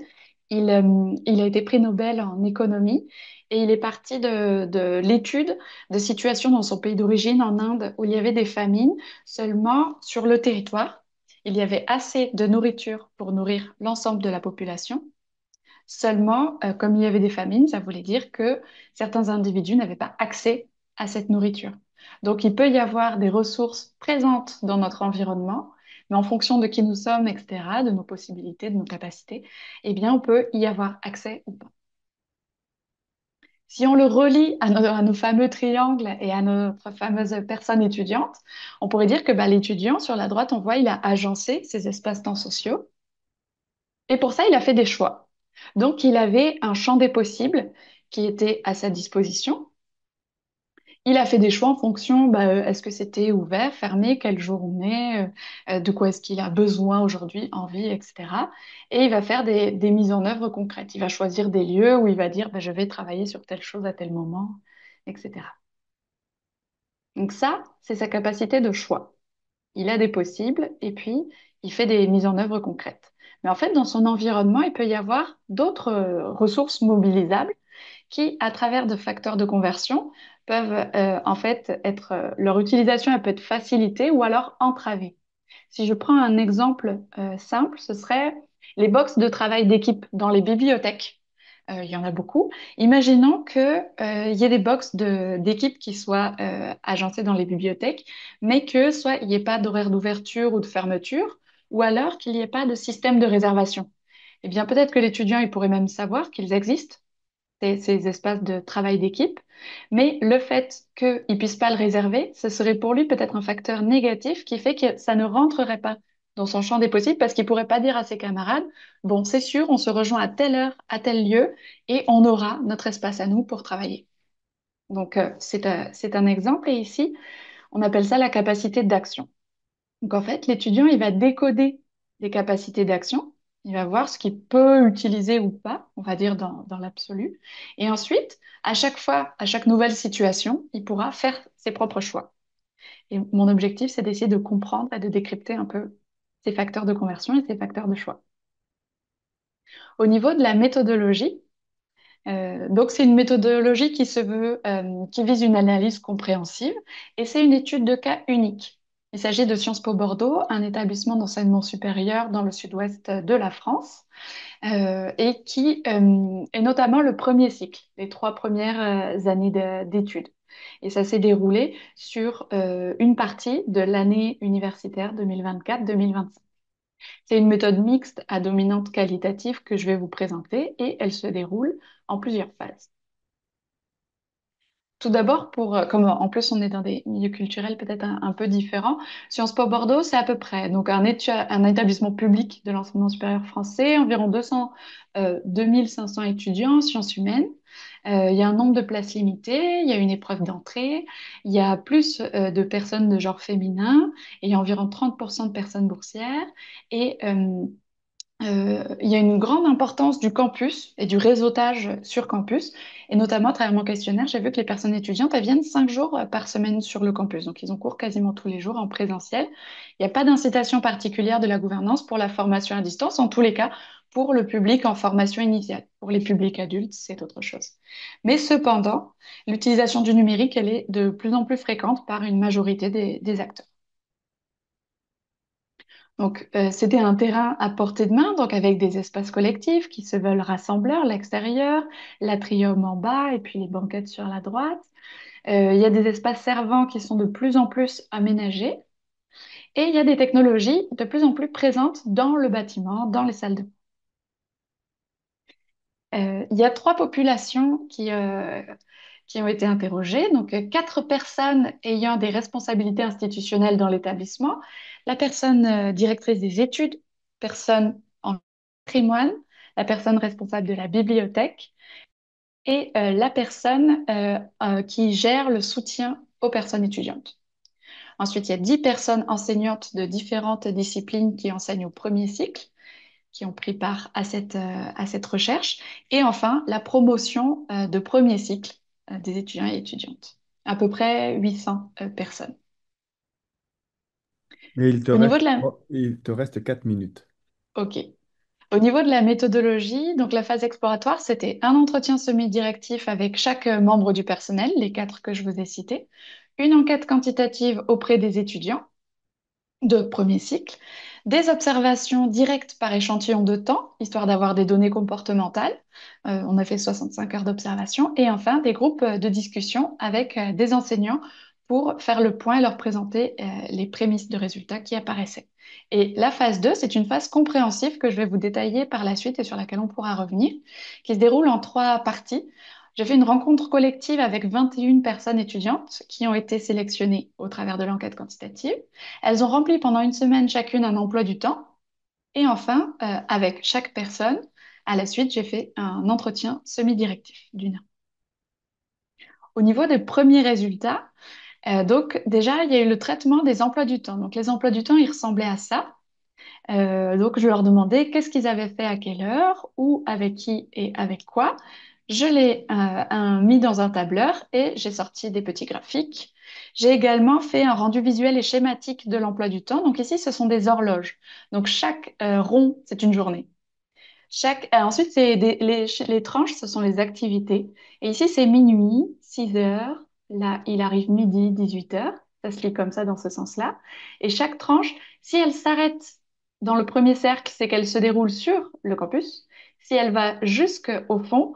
il a été prix Nobel en économie et il est parti de l'étude de situations dans son pays d'origine, en Inde, où il y avait des famines seulement sur le territoire. Il y avait assez de nourriture pour nourrir l'ensemble de la population. Seulement, comme il y avait des famines, ça voulait dire que certains individus n'avaient pas accès à cette nourriture. Donc, il peut y avoir des ressources présentes dans notre environnement, mais en fonction de qui nous sommes, etc., de nos possibilités, de nos capacités, eh bien, on peut y avoir accès ou pas. Si on le relie à nos fameux triangles et à notre fameuse personne étudiante, on pourrait dire que bah, l'étudiant, sur la droite, on voit, il a agencé ses espaces-temps sociaux. Et pour ça, il a fait des choix. Donc, il avait un champ des possibles qui était à sa disposition. Il a fait des choix en fonction, bah, est-ce que c'était ouvert, fermé, quel jour on est, de quoi est-ce qu'il a besoin aujourd'hui, envie, etc. Et il va faire des mises en œuvre concrètes. Il va choisir des lieux où il va dire, bah, je vais travailler sur telle chose à tel moment, etc. Donc ça, c'est sa capacité de choix. Il a des possibles et puis il fait des mises en œuvre concrètes. Mais en fait, dans son environnement, il peut y avoir d'autres ressources mobilisables qui, à travers de facteurs de conversion, peuvent en fait être leur utilisation elle peut être facilitée ou alors entravée. Si je prends un exemple simple, ce serait les box de travail d'équipe dans les bibliothèques. Il y en a beaucoup. Imaginons que, il y ait des box d'équipe qui soient agencées dans les bibliothèques, mais que soit il n'y ait pas d'horaire d'ouverture ou de fermeture, ou alors qu'il n'y ait pas de système de réservation. Eh bien, peut-être que l'étudiant, il pourrait même savoir qu'ils existent ces espaces de travail d'équipe. Mais le fait qu'il ne puisse pas le réserver, ce serait pour lui peut-être un facteur négatif qui fait que ça ne rentrerait pas dans son champ des possibles parce qu'il ne pourrait pas dire à ses camarades, bon, c'est sûr, on se rejoint à telle heure, à tel lieu, et on aura notre espace à nous pour travailler. Donc, c'est un exemple, et ici, on appelle ça la capacité d'action. Donc en fait, l'étudiant, il va décoder des capacités d'action, il va voir ce qu'il peut utiliser ou pas, on va dire dans l'absolu. Et ensuite, à chaque fois, à chaque nouvelle situation, il pourra faire ses propres choix. Et mon objectif, c'est d'essayer de comprendre et de décrypter un peu ces facteurs de conversion et ces facteurs de choix. Au niveau de la méthodologie, donc c'est une méthodologie qui se veut, qui vise une analyse compréhensive et c'est une étude de cas unique. Il s'agit de Sciences Po Bordeaux, un établissement d'enseignement supérieur dans le sud-ouest de la France et qui est notamment le premier cycle, les 3 premières années d'études. Et ça s'est déroulé sur une partie de l'année universitaire 2024-2025. C'est une méthode mixte à dominante qualitative que je vais vous présenter et elle se déroule en plusieurs phases. Tout d'abord, comme en plus on est dans des milieux culturels peut-être un peu différents, Sciences Po Bordeaux, c'est à peu près donc un établissement public de l'enseignement supérieur français, environ 2500 étudiants en sciences humaines. Il y a un nombre de places limitées, il y a une épreuve d'entrée, il y a plus de personnes de genre féminin, et il y a environ 30% de personnes boursières. Et il y a une grande importance du campus et du réseautage sur campus. Et notamment, à travers mon questionnaire, j'ai vu que les personnes étudiantes, elles viennent 5 jours par semaine sur le campus. Donc, ils ont cours quasiment tous les jours en présentiel. Il n'y a pas d'incitation particulière de la gouvernance pour la formation à distance, en tous les cas, pour le public en formation initiale. Pour les publics adultes, c'est autre chose. Mais cependant, l'utilisation du numérique, elle est de plus en plus fréquente par une majorité des acteurs. Donc, c'était un terrain à portée de main, donc avec des espaces collectifs qui se veulent rassembleurs, l'extérieur, l'atrium en bas et puis les banquettes sur la droite. Il y a des espaces servants qui sont de plus en plus aménagés et il y a des technologies de plus en plus présentes dans le bâtiment, dans les salles de cours. Il y a 3 populations qui ont été interrogées, donc 4 personnes ayant des responsabilités institutionnelles dans l'établissement, la personne directrice des études, personne en patrimoine, la personne responsable de la bibliothèque et la personne qui gère le soutien aux personnes étudiantes. Ensuite, il y a 10 personnes enseignantes de différentes disciplines qui enseignent au premier cycle qui ont pris part à cette recherche. Et enfin, la promotion de premier cycle des étudiants et étudiantes. À peu près 800 personnes. Mais Au niveau de il te reste 4 minutes. OK. Au niveau de la méthodologie, donc la phase exploratoire, c'était un entretien semi-directif avec chaque membre du personnel, les 4 que je vous ai cités, une enquête quantitative auprès des étudiants, de premier cycle, des observations directes par échantillon de temps, histoire d'avoir des données comportementales. On a fait 65 heures d'observation. Et enfin, des groupes de discussion avec des enseignants pour faire le point et leur présenter les prémices de résultats qui apparaissaient. Et la phase 2, c'est une phase compréhensive que je vais vous détailler par la suite et sur laquelle on pourra revenir, qui se déroule en 3 parties. J'ai fait une rencontre collective avec 21 personnes étudiantes qui ont été sélectionnées au travers de l'enquête quantitative. Elles ont rempli pendant une semaine chacune un emploi du temps. Et enfin, avec chaque personne, à la suite, j'ai fait un entretien semi-directif d'1 heure. Au niveau des premiers résultats, donc déjà, il y a eu le traitement des emplois du temps. Donc les emplois du temps, ils ressemblaient à ça. Donc je leur demandais qu'est-ce qu'ils avaient fait à quelle heure, où, avec qui et avec quoi. Je l'ai mis dans un tableur et j'ai sorti des petits graphiques. J'ai également fait un rendu visuel et schématique de l'emploi du temps. Donc ici, ce sont des horloges. Donc chaque rond, c'est une journée. Ensuite, les tranches, ce sont les activités. Et ici, c'est minuit, 6 heures. Là, il arrive midi, 18 heures. Ça se lit comme ça dans ce sens-là. Et chaque tranche, si elle s'arrête dans le premier cercle, c'est qu'elle se déroule sur le campus. Si elle va jusqu'au fond,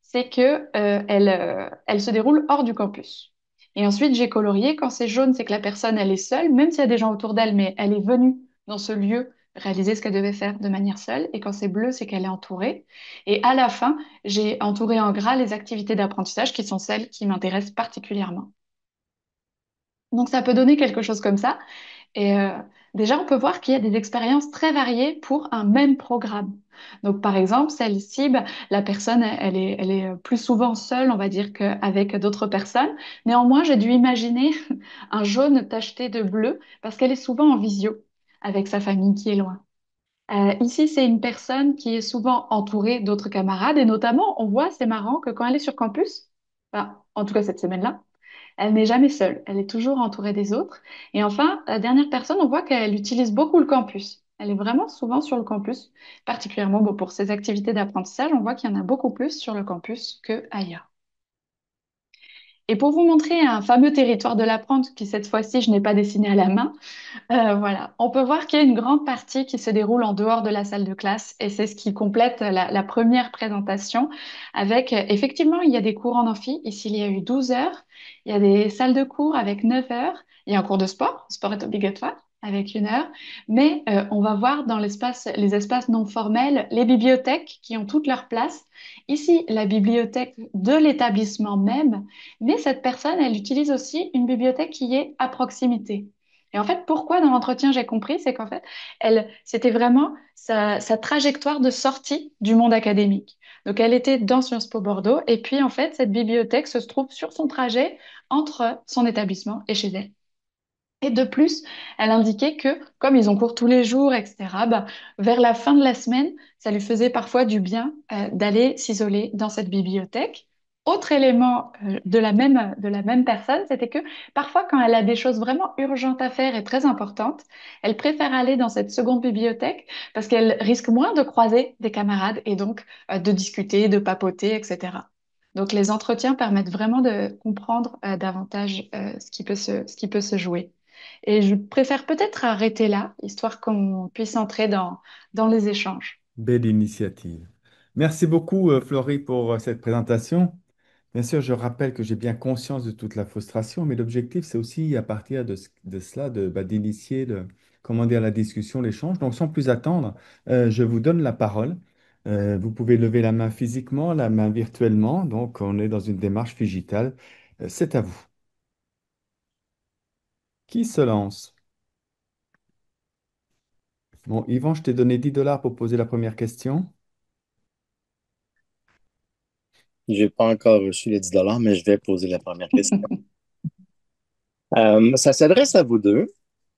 c'est que, elle se déroule hors du campus. Et ensuite, j'ai colorié. Quand c'est jaune, c'est que la personne, elle est seule, même s'il y a des gens autour d'elle, mais elle est venue dans ce lieu réaliser ce qu'elle devait faire de manière seule. Et quand c'est bleu, c'est qu'elle est entourée. Et à la fin, j'ai entouré en gras les activités d'apprentissage qui sont celles qui m'intéressent particulièrement. Donc ça peut donner quelque chose comme ça. Et déjà, on peut voir qu'il y a des expériences très variées pour un même programme. Donc, par exemple, celle-ci, bah, la personne, elle est plus souvent seule, on va dire, qu'avec d'autres personnes. Néanmoins, j'ai dû imaginer un jaune tacheté de bleu parce qu'elle est souvent en visio avec sa famille qui est loin. Ici, c'est une personne qui est souvent entourée d'autres camarades et notamment, on voit, c'est marrant, que quand elle est sur campus, enfin, en tout cas cette semaine-là, elle n'est jamais seule, elle est toujours entourée des autres. Et enfin, la dernière personne, on voit qu'elle utilise beaucoup le campus. Elle est vraiment souvent sur le campus, particulièrement bon, pour ses activités d'apprentissage, on voit qu'il y en a beaucoup plus sur le campus qu'ailleurs. Et pour vous montrer un fameux territoire de l'apprendre, qui cette fois-ci, je n'ai pas dessiné à la main, voilà, on peut voir qu'il y a une grande partie qui se déroule en dehors de la salle de classe et c'est ce qui complète la première présentation avec, effectivement, il y a des cours en amphi. Ici, il y a eu 12 heures. Il y a des salles de cours avec 9 heures. Il y a un cours de sport. Le sport est obligatoire avec 1 heure. Mais on va voir dans les espaces non formels, les bibliothèques qui ont toute leur place. Ici, la bibliothèque de l'établissement même. Mais cette personne, elle utilise aussi une bibliothèque qui est à proximité. Et en fait, pourquoi dans l'entretien j'ai compris, c'est qu'en fait, c'était vraiment sa trajectoire de sortie du monde académique. Donc, elle était dans Sciences Po Bordeaux, et puis en fait, cette bibliothèque se trouve sur son trajet entre son établissement et chez elle. Et de plus, elle indiquait que, comme ils ont cours tous les jours, etc., bah, vers la fin de la semaine, ça lui faisait parfois du bien d'aller s'isoler dans cette bibliothèque. Autre élément de la même personne, c'était que parfois, quand elle a des choses vraiment urgentes à faire et très importantes, elle préfère aller dans cette seconde bibliothèque parce qu'elle risque moins de croiser des camarades et donc de discuter, de papoter, etc. Donc, les entretiens permettent vraiment de comprendre davantage ce qui peut se jouer. Et je préfère peut-être arrêter là, histoire qu'on puisse entrer dans les échanges. Belle initiative. Merci beaucoup, Florie, pour cette présentation. Bien sûr, je rappelle que j'ai bien conscience de toute la frustration, mais l'objectif, c'est aussi à partir de cela, d'initier comment dire, la discussion, l'échange. Donc, sans plus attendre, je vous donne la parole. Vous pouvez lever la main physiquement, la main virtuellement. Donc, on est dans une démarche digitale. C'est à vous. Qui se lance? Bon, Yvan, je t'ai donné 10 $ pour poser la première question. J'ai pas encore reçu les 10 $, mais je vais poser la première question. Ça s'adresse à vous deux,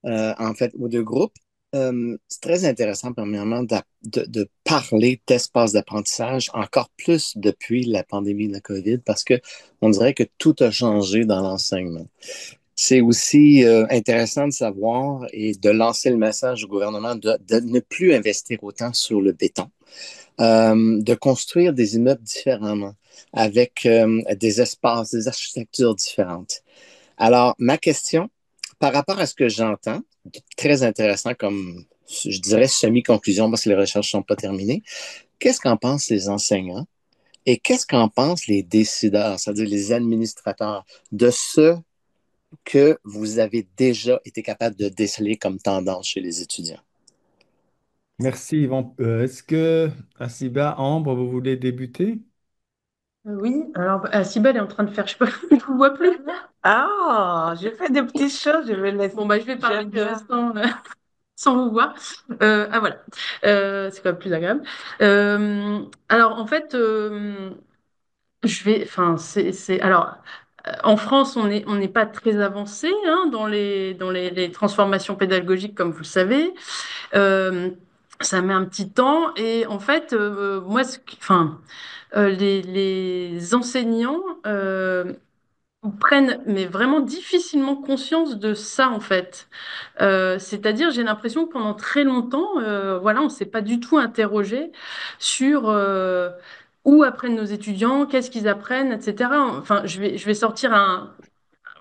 en fait, aux deux groupes. C'est très intéressant, premièrement, de parler d'espace d'apprentissage encore plus depuis la pandémie de la COVID, parce que on dirait que tout a changé dans l'enseignement. C'est aussi intéressant de savoir et de lancer le message au gouvernement de ne plus investir autant sur le béton, de construire des immeubles différemment, avec des espaces, des architectures différentes. Alors, ma question, par rapport à ce que j'entends, très intéressant comme, je dirais, semi-conclusion parce que les recherches ne sont pas terminées. Qu'est-ce qu'en pensent les enseignants et qu'est-ce qu'en pensent les décideurs, c'est-à-dire les administrateurs, de ce que vous avez déjà été capable de déceler comme tendance chez les étudiants? Merci Yvan. Est-ce que Asiba, Ambre, vous voulez débuter? Oui, alors Sibelle est en train de faire, je sais pas, je ne vous vois plus. Ah, je fais des petites choses, je vais laisser. Bon, bah, je vais parler J'aime bien. sans vous voir. Ah voilà. C'est quand même plus agréable. Alors en fait, enfin, alors, en France, on n'est pas très avancé hein, les transformations pédagogiques, comme vous le savez. Euh, Ça met un petit temps. Et en fait, moi, enfin, les enseignants prennent, mais vraiment difficilement conscience de ça, en fait. C'est-à-dire, j'ai l'impression que pendant très longtemps, voilà, on ne s'est pas du tout interrogé sur où apprennent nos étudiants, qu'est-ce qu'ils apprennent, etc. Enfin, je vais sortir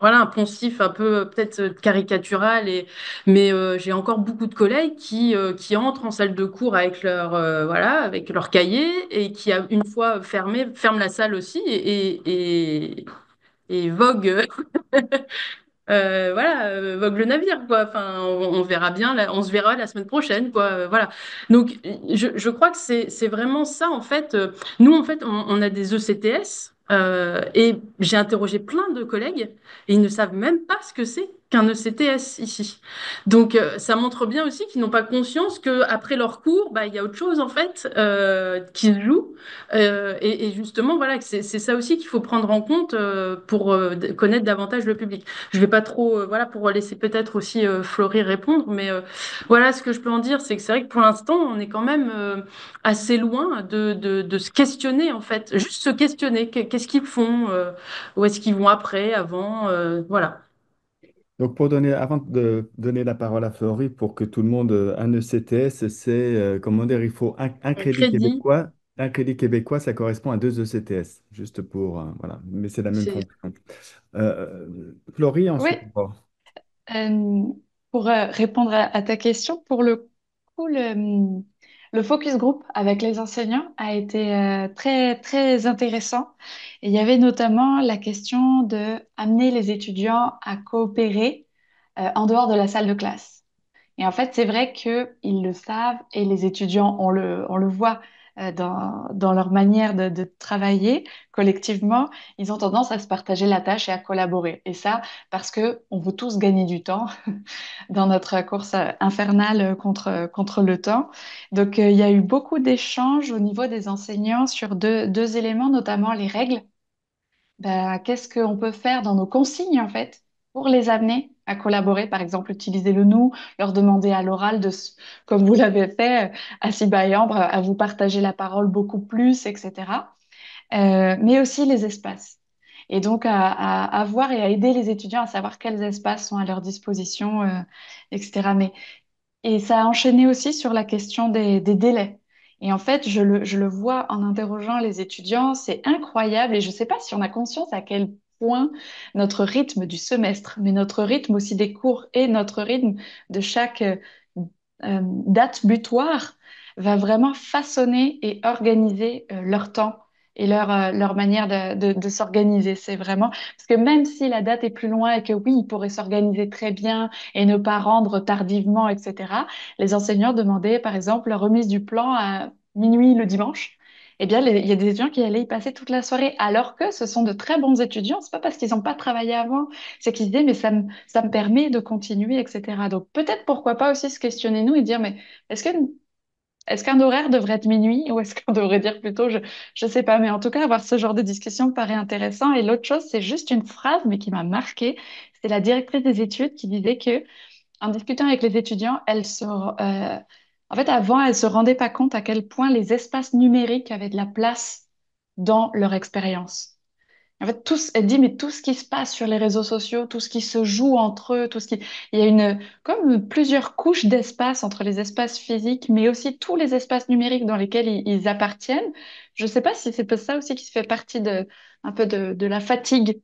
voilà, un poncif un peu peut-être caricatural, mais j'ai encore beaucoup de collègues qui entrent en salle de cours avec voilà, avec leur cahier et qui, une fois fermé, ferment la salle aussi et voguent voilà, vogue le navire, quoi. Enfin, on verra bien, on se verra la semaine prochaine, quoi. Voilà. Donc, je crois que c'est vraiment ça, en fait. Nous, en fait, on a des ECTS et j'ai interrogé plein de collègues et ils ne savent même pas ce que c'est qu'un ECTS ici. Donc, ça montre bien aussi qu'ils n'ont pas conscience qu'après leur cours, bah, il y a autre chose, en fait, qui se joue. Et justement, voilà, que c'est ça aussi qu'il faut prendre en compte pour connaître davantage le public. Je vais pas trop, voilà, pour laisser peut-être aussi Florie répondre, mais voilà, ce que je peux en dire, c'est que c'est vrai que pour l'instant, on est quand même assez loin de se questionner, en fait, juste se questionner, qu'est-ce qu'ils font, où est-ce qu'ils vont après, avant, voilà. Donc, avant de donner la parole à Florie, pour que tout le monde, un ECTS, c'est, comment dire, il faut un Un crédit crédit, québécois. Un crédit québécois, ça correspond à deux ECTS, juste pour, voilà, mais c'est la même c'est fonction. Florie, Oui, ensuite. Bon. euh, pour répondre à ta question, pour le coup, le focus group avec les enseignants a été très, très intéressant. Et il y avait notamment la question de amener les étudiants à coopérer en dehors de la salle de classe. Et en fait, c'est vrai qu'ils le savent et les étudiants, on le voit dans leur manière de travailler collectivement, ils ont tendance à se partager la tâche et à collaborer. Et ça, parce que on veut tous gagner du temps dans notre course infernale contre le temps. Donc, il y a eu beaucoup d'échanges au niveau des enseignants sur deux éléments, notamment les règles. Ben, qu'est-ce qu'on peut faire dans nos consignes, en fait, pour les amener à collaborer, par exemple, utiliser le nous, leur demander à l'oral, comme vous l'avez fait, à Siba et Ambre, à vous partager la parole beaucoup plus, etc. Mais aussi les espaces. Et donc, à voir et à aider les étudiants à savoir quels espaces sont à leur disposition, etc. Et ça a enchaîné aussi sur la question des délais. Et en fait, je le vois en interrogeant les étudiants, c'est incroyable et je ne sais pas si on a conscience à quel point notre rythme du semestre, mais notre rythme aussi des cours et notre rythme de chaque date butoir va vraiment façonner et organiser leur temps et leur manière de s'organiser. C'est vraiment parce que même si la date est plus loin et que oui, ils pourraient s'organiser très bien et ne pas rendre tardivement, etc., les enseignants demandaient par exemple la remise du plan à minuit le dimanche. Eh bien, il y a des étudiants qui allaient y passer toute la soirée, alors que ce sont de très bons étudiants. C'est pas parce qu'ils n'ont pas travaillé avant, c'est qu'ils se disaient, mais ça me permet de continuer, etc. Donc peut-être pourquoi pas aussi se questionner nous et dire, mais est-ce que est-ce qu'un horaire devrait être minuit ou est-ce qu'on devrait dire plutôt, je sais pas, mais en tout cas avoir ce genre de discussion me paraît intéressant. Et l'autre chose, c'est juste une phrase, mais qui m'a marquée. C'est la directrice des études qui disait que en discutant avec les étudiants, en fait, avant, elle se rendait pas compte à quel point les espaces numériques avaient de la place dans leur expérience. En fait, elle dit, mais tout ce qui se passe sur les réseaux sociaux, tout ce qui se joue entre eux, il y a comme plusieurs couches d'espace entre les espaces physiques, mais aussi tous les espaces numériques dans lesquels ils appartiennent. Je ne sais pas si c'est pas ça aussi qui fait partie un peu de la fatigue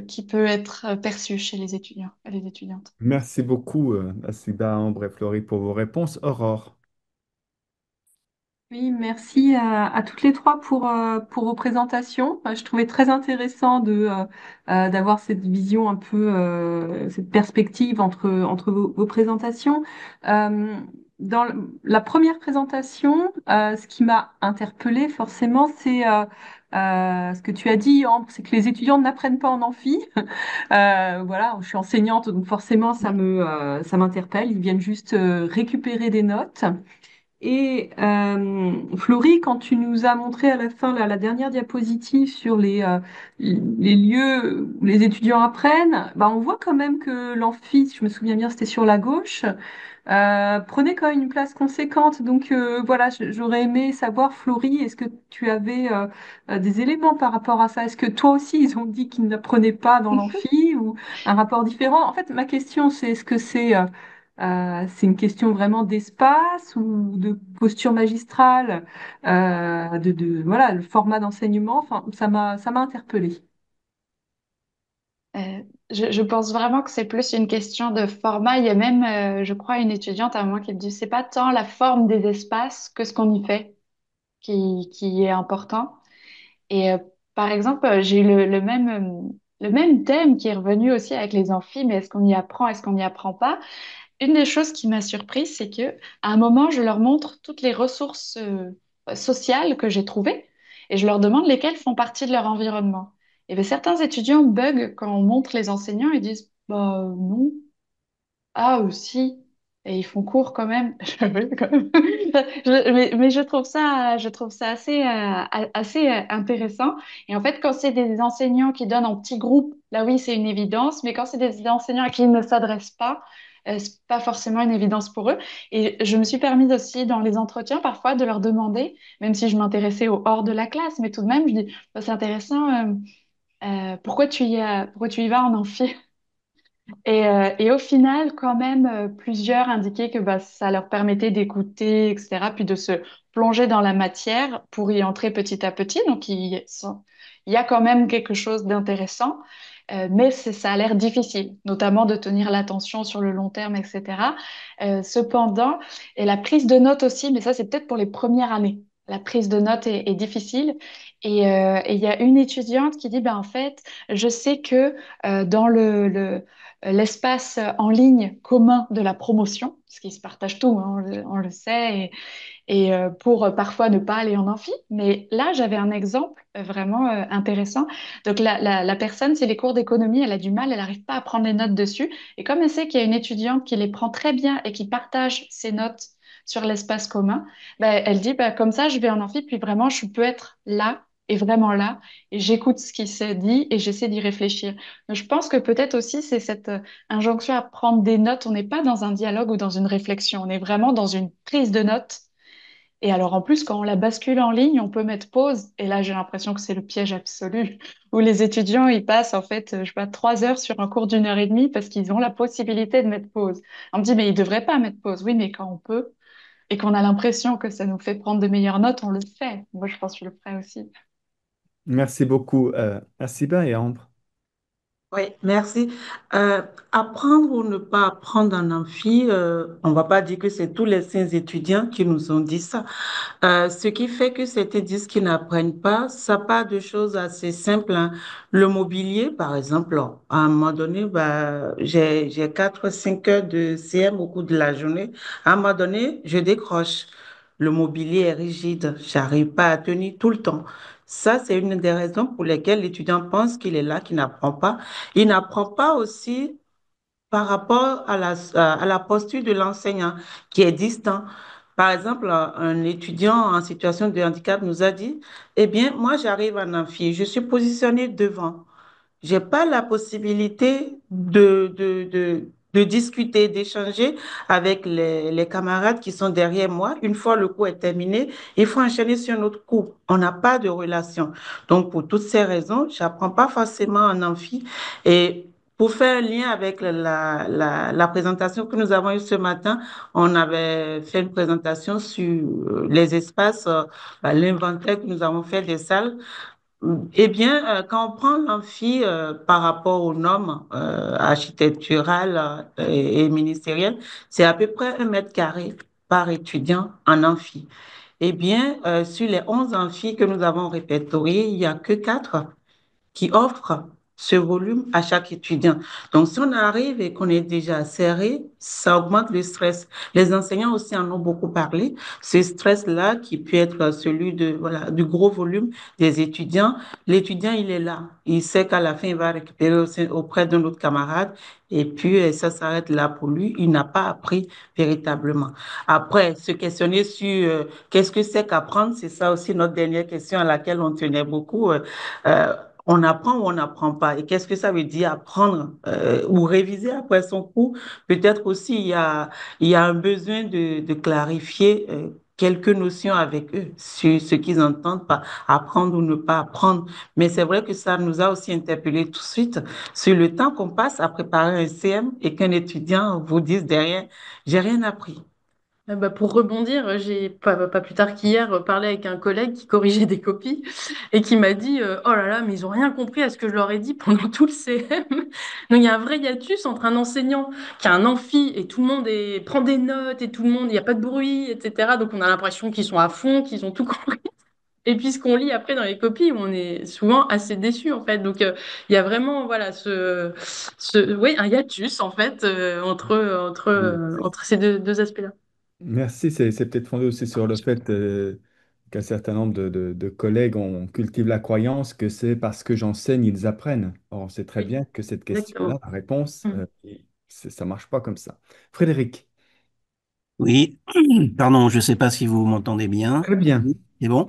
qui peut être perçu chez les étudiants et les étudiantes. Merci beaucoup, Asiba, Ambre et Florie, pour vos réponses. Aurore. Oui, merci à toutes les trois pour vos présentations. Je trouvais très intéressant d'avoir cette vision un peu, cette perspective entre vos présentations. Euh, la première présentation, ce qui m'a interpellée forcément, c'est ce que tu as dit, Ambre, c'est que les étudiants n'apprennent pas en amphi. Voilà, je suis enseignante, donc forcément ça m'interpelle. Ils viennent juste récupérer des notes. Et Florie, quand tu nous as montré à la fin la dernière diapositive sur les lieux où les étudiants apprennent, bah, on voit quand même que l'amphi, si je me souviens bien, c'était sur la gauche, prenait quand même une place conséquente. Donc voilà, j'aurais aimé savoir, Florie, est-ce que tu avais des éléments par rapport à ça? Est-ce que toi aussi, ils ont dit qu'ils n'apprenaient pas dans l'amphi ou un rapport différent? En fait, ma question, c'est est-ce que c'est une question vraiment d'espace ou de posture magistrale, voilà, le format d'enseignement. Enfin, ça m'a interpellée. Je pense vraiment que c'est plus une question de format. Il y a même, je crois, une étudiante à moi qui me dit, c'est pas tant la forme des espaces que ce qu'on y fait qui est important. Et par exemple, j'ai eu le même thème qui est revenu aussi avec les amphis, mais est-ce qu'on y apprend, est-ce qu'on n'y apprend pas? Une des choses qui m'a surprise, c'est que à un moment, je leur montre toutes les ressources sociales que j'ai trouvées et je leur demande lesquelles font partie de leur environnement. Et bien, certains étudiants bug quand on montre les enseignants, ils disent bah non, ah aussi, et ils font cours quand même. Oui, quand même. Mais je trouve ça assez, assez intéressant. Et en fait, quand c'est des enseignants qui donnent en petits groupes, là oui, c'est une évidence. Mais quand c'est des enseignants à qui ils ne s'adressent pas, c'est pas forcément une évidence pour eux. Et je me suis permise aussi dans les entretiens parfois de leur demander, même si je m'intéressais au hors de la classe, mais tout de même, je dis, bah, c'est intéressant. Pourquoi tu y vas en amphi? Et au final, quand même, plusieurs indiquaient que bah, ça leur permettait d'écouter, etc., puis de se plonger dans la matière pour y entrer petit à petit. Donc, il y a quand même quelque chose d'intéressant, mais ça a l'air difficile, notamment de tenir l'attention sur le long terme, etc. Cependant, et la prise de notes aussi, mais ça, c'est peut-être pour les premières années. La prise de notes est difficile. Et il y a une étudiante qui dit, ben, en fait, je sais que dans l'espace en ligne commun de la promotion, parce qu'ils se partagent tout, hein, on le sait, et pour parfois ne pas aller en amphi. Mais là, j'avais un exemple vraiment intéressant. Donc la personne, c'est les cours d'économie, elle a du mal, elle n'arrive pas à prendre les notes dessus. Et comme elle sait qu'il y a une étudiante qui les prend très bien et qui partage ses notes sur l'espace commun, ben, elle dit, ben, comme ça, je vais en amphi, puis vraiment, je peux être là et vraiment là, et j'écoute ce qui s'est dit et j'essaie d'y réfléchir. Donc, je pense que peut-être aussi, c'est cette injonction à prendre des notes. On n'est pas dans un dialogue ou dans une réflexion, on est vraiment dans une prise de notes et alors, en plus, quand on la bascule en ligne, on peut mettre pause. Et là, j'ai l'impression que c'est le piège absolu, où les étudiants, ils passent, en fait, je sais pas, 3 heures sur un cours d'1 heure et demie parce qu'ils ont la possibilité de mettre pause. On me dit, mais ils devraient pas mettre pause. Oui, mais quand on peut et qu'on a l'impression que ça nous fait prendre de meilleures notes, on le fait. Moi, je pense que je le ferai aussi. Merci beaucoup, Asiba et Ambre. Oui, merci. Apprendre ou ne pas apprendre en amphi, on va pas dire que c'est tous les 5 étudiants qui nous ont dit ça. Ce qui fait que certains disent qu'ils n'apprennent pas, ça part de choses assez simples, hein. Le mobilier, par exemple, à un moment donné, bah, j'ai 4 5 heures de CM au cours de la journée. À un moment donné, je décroche. Le mobilier est rigide, j'arrive pas à tenir tout le temps. Ça, c'est une des raisons pour lesquelles l'étudiant pense qu'il est là, qu'il n'apprend pas. Il n'apprend pas aussi par rapport à la posture de l'enseignant qui est distant. Par exemple, un étudiant en situation de handicap nous a dit, eh bien, moi, j'arrive en amphi, je suis positionné devant. J'ai pas la possibilité de discuter, d'échanger avec les camarades qui sont derrière moi. Une fois le cours est terminé, il faut enchaîner sur un autre cours. On n'a pas de relation. Donc, pour toutes ces raisons, j'apprends pas forcément en amphi. Et pour faire un lien avec la présentation que nous avons eue ce matin, on avait fait une présentation sur les espaces, l'inventaire que nous avons fait des salles. Eh bien, quand on prend l'amphi par rapport aux normes architecturales et ministérielles, c'est à peu près 1 mètre carré par étudiant en amphi. Eh bien, sur les 11 amphis que nous avons répertoriés, il n'y a que 4 qui offre ce volume à chaque étudiant. Donc, si on arrive et qu'on est déjà serré, ça augmente le stress. Les enseignants aussi en ont beaucoup parlé. Ce stress-là, qui peut être celui de, voilà, du gros volume des étudiants, l'étudiant, il est là. Il sait qu'à la fin, il va récupérer auprès d'un autre camarade. Et puis, ça s'arrête là pour lui. Il n'a pas appris véritablement. Après, se questionner sur qu'est-ce que c'est qu'apprendre, c'est ça aussi notre dernière question à laquelle on tenait beaucoup. Euh, on apprend ou on n'apprend pas. Et qu'est-ce que ça veut dire apprendre ou réviser après son cours? Peut-être aussi il y a un besoin de clarifier quelques notions avec eux sur ce qu'ils entendent par apprendre ou ne pas apprendre. Mais c'est vrai que ça nous a aussi interpellé tout de suite sur le temps qu'on passe à préparer un CM et qu'un étudiant vous dise derrière, j'ai rien appris. Bah, pour rebondir, j'ai pas plus tard qu'hier parlé avec un collègue qui corrigeait des copies et qui m'a dit oh là là, mais ils ont rien compris à ce que je leur ai dit pendant tout le CM. Donc il y a un vrai hiatus entre un enseignant qui a un amphi et tout le monde prend des notes et tout le monde, il n'y a pas de bruit, etc. Donc on a l'impression qu'ils sont à fond, qu'ils ont tout compris. Et puis ce qu'on lit après dans les copies, on est souvent assez déçus en fait. Donc il y a vraiment voilà oui, un hiatus en fait entre ces deux aspects-là. Merci, c'est peut-être fondé aussi sur le fait qu'un certain nombre de collègues cultivent la croyance que c'est parce que j'enseigne, ils apprennent. Or, on sait très Oui, bien que cette question-là, exactement. la réponse, Mm. ça ne marche pas comme ça. Frédéric, Oui, pardon, je ne sais pas si vous m'entendez bien. très bien. Oui, c'est bon.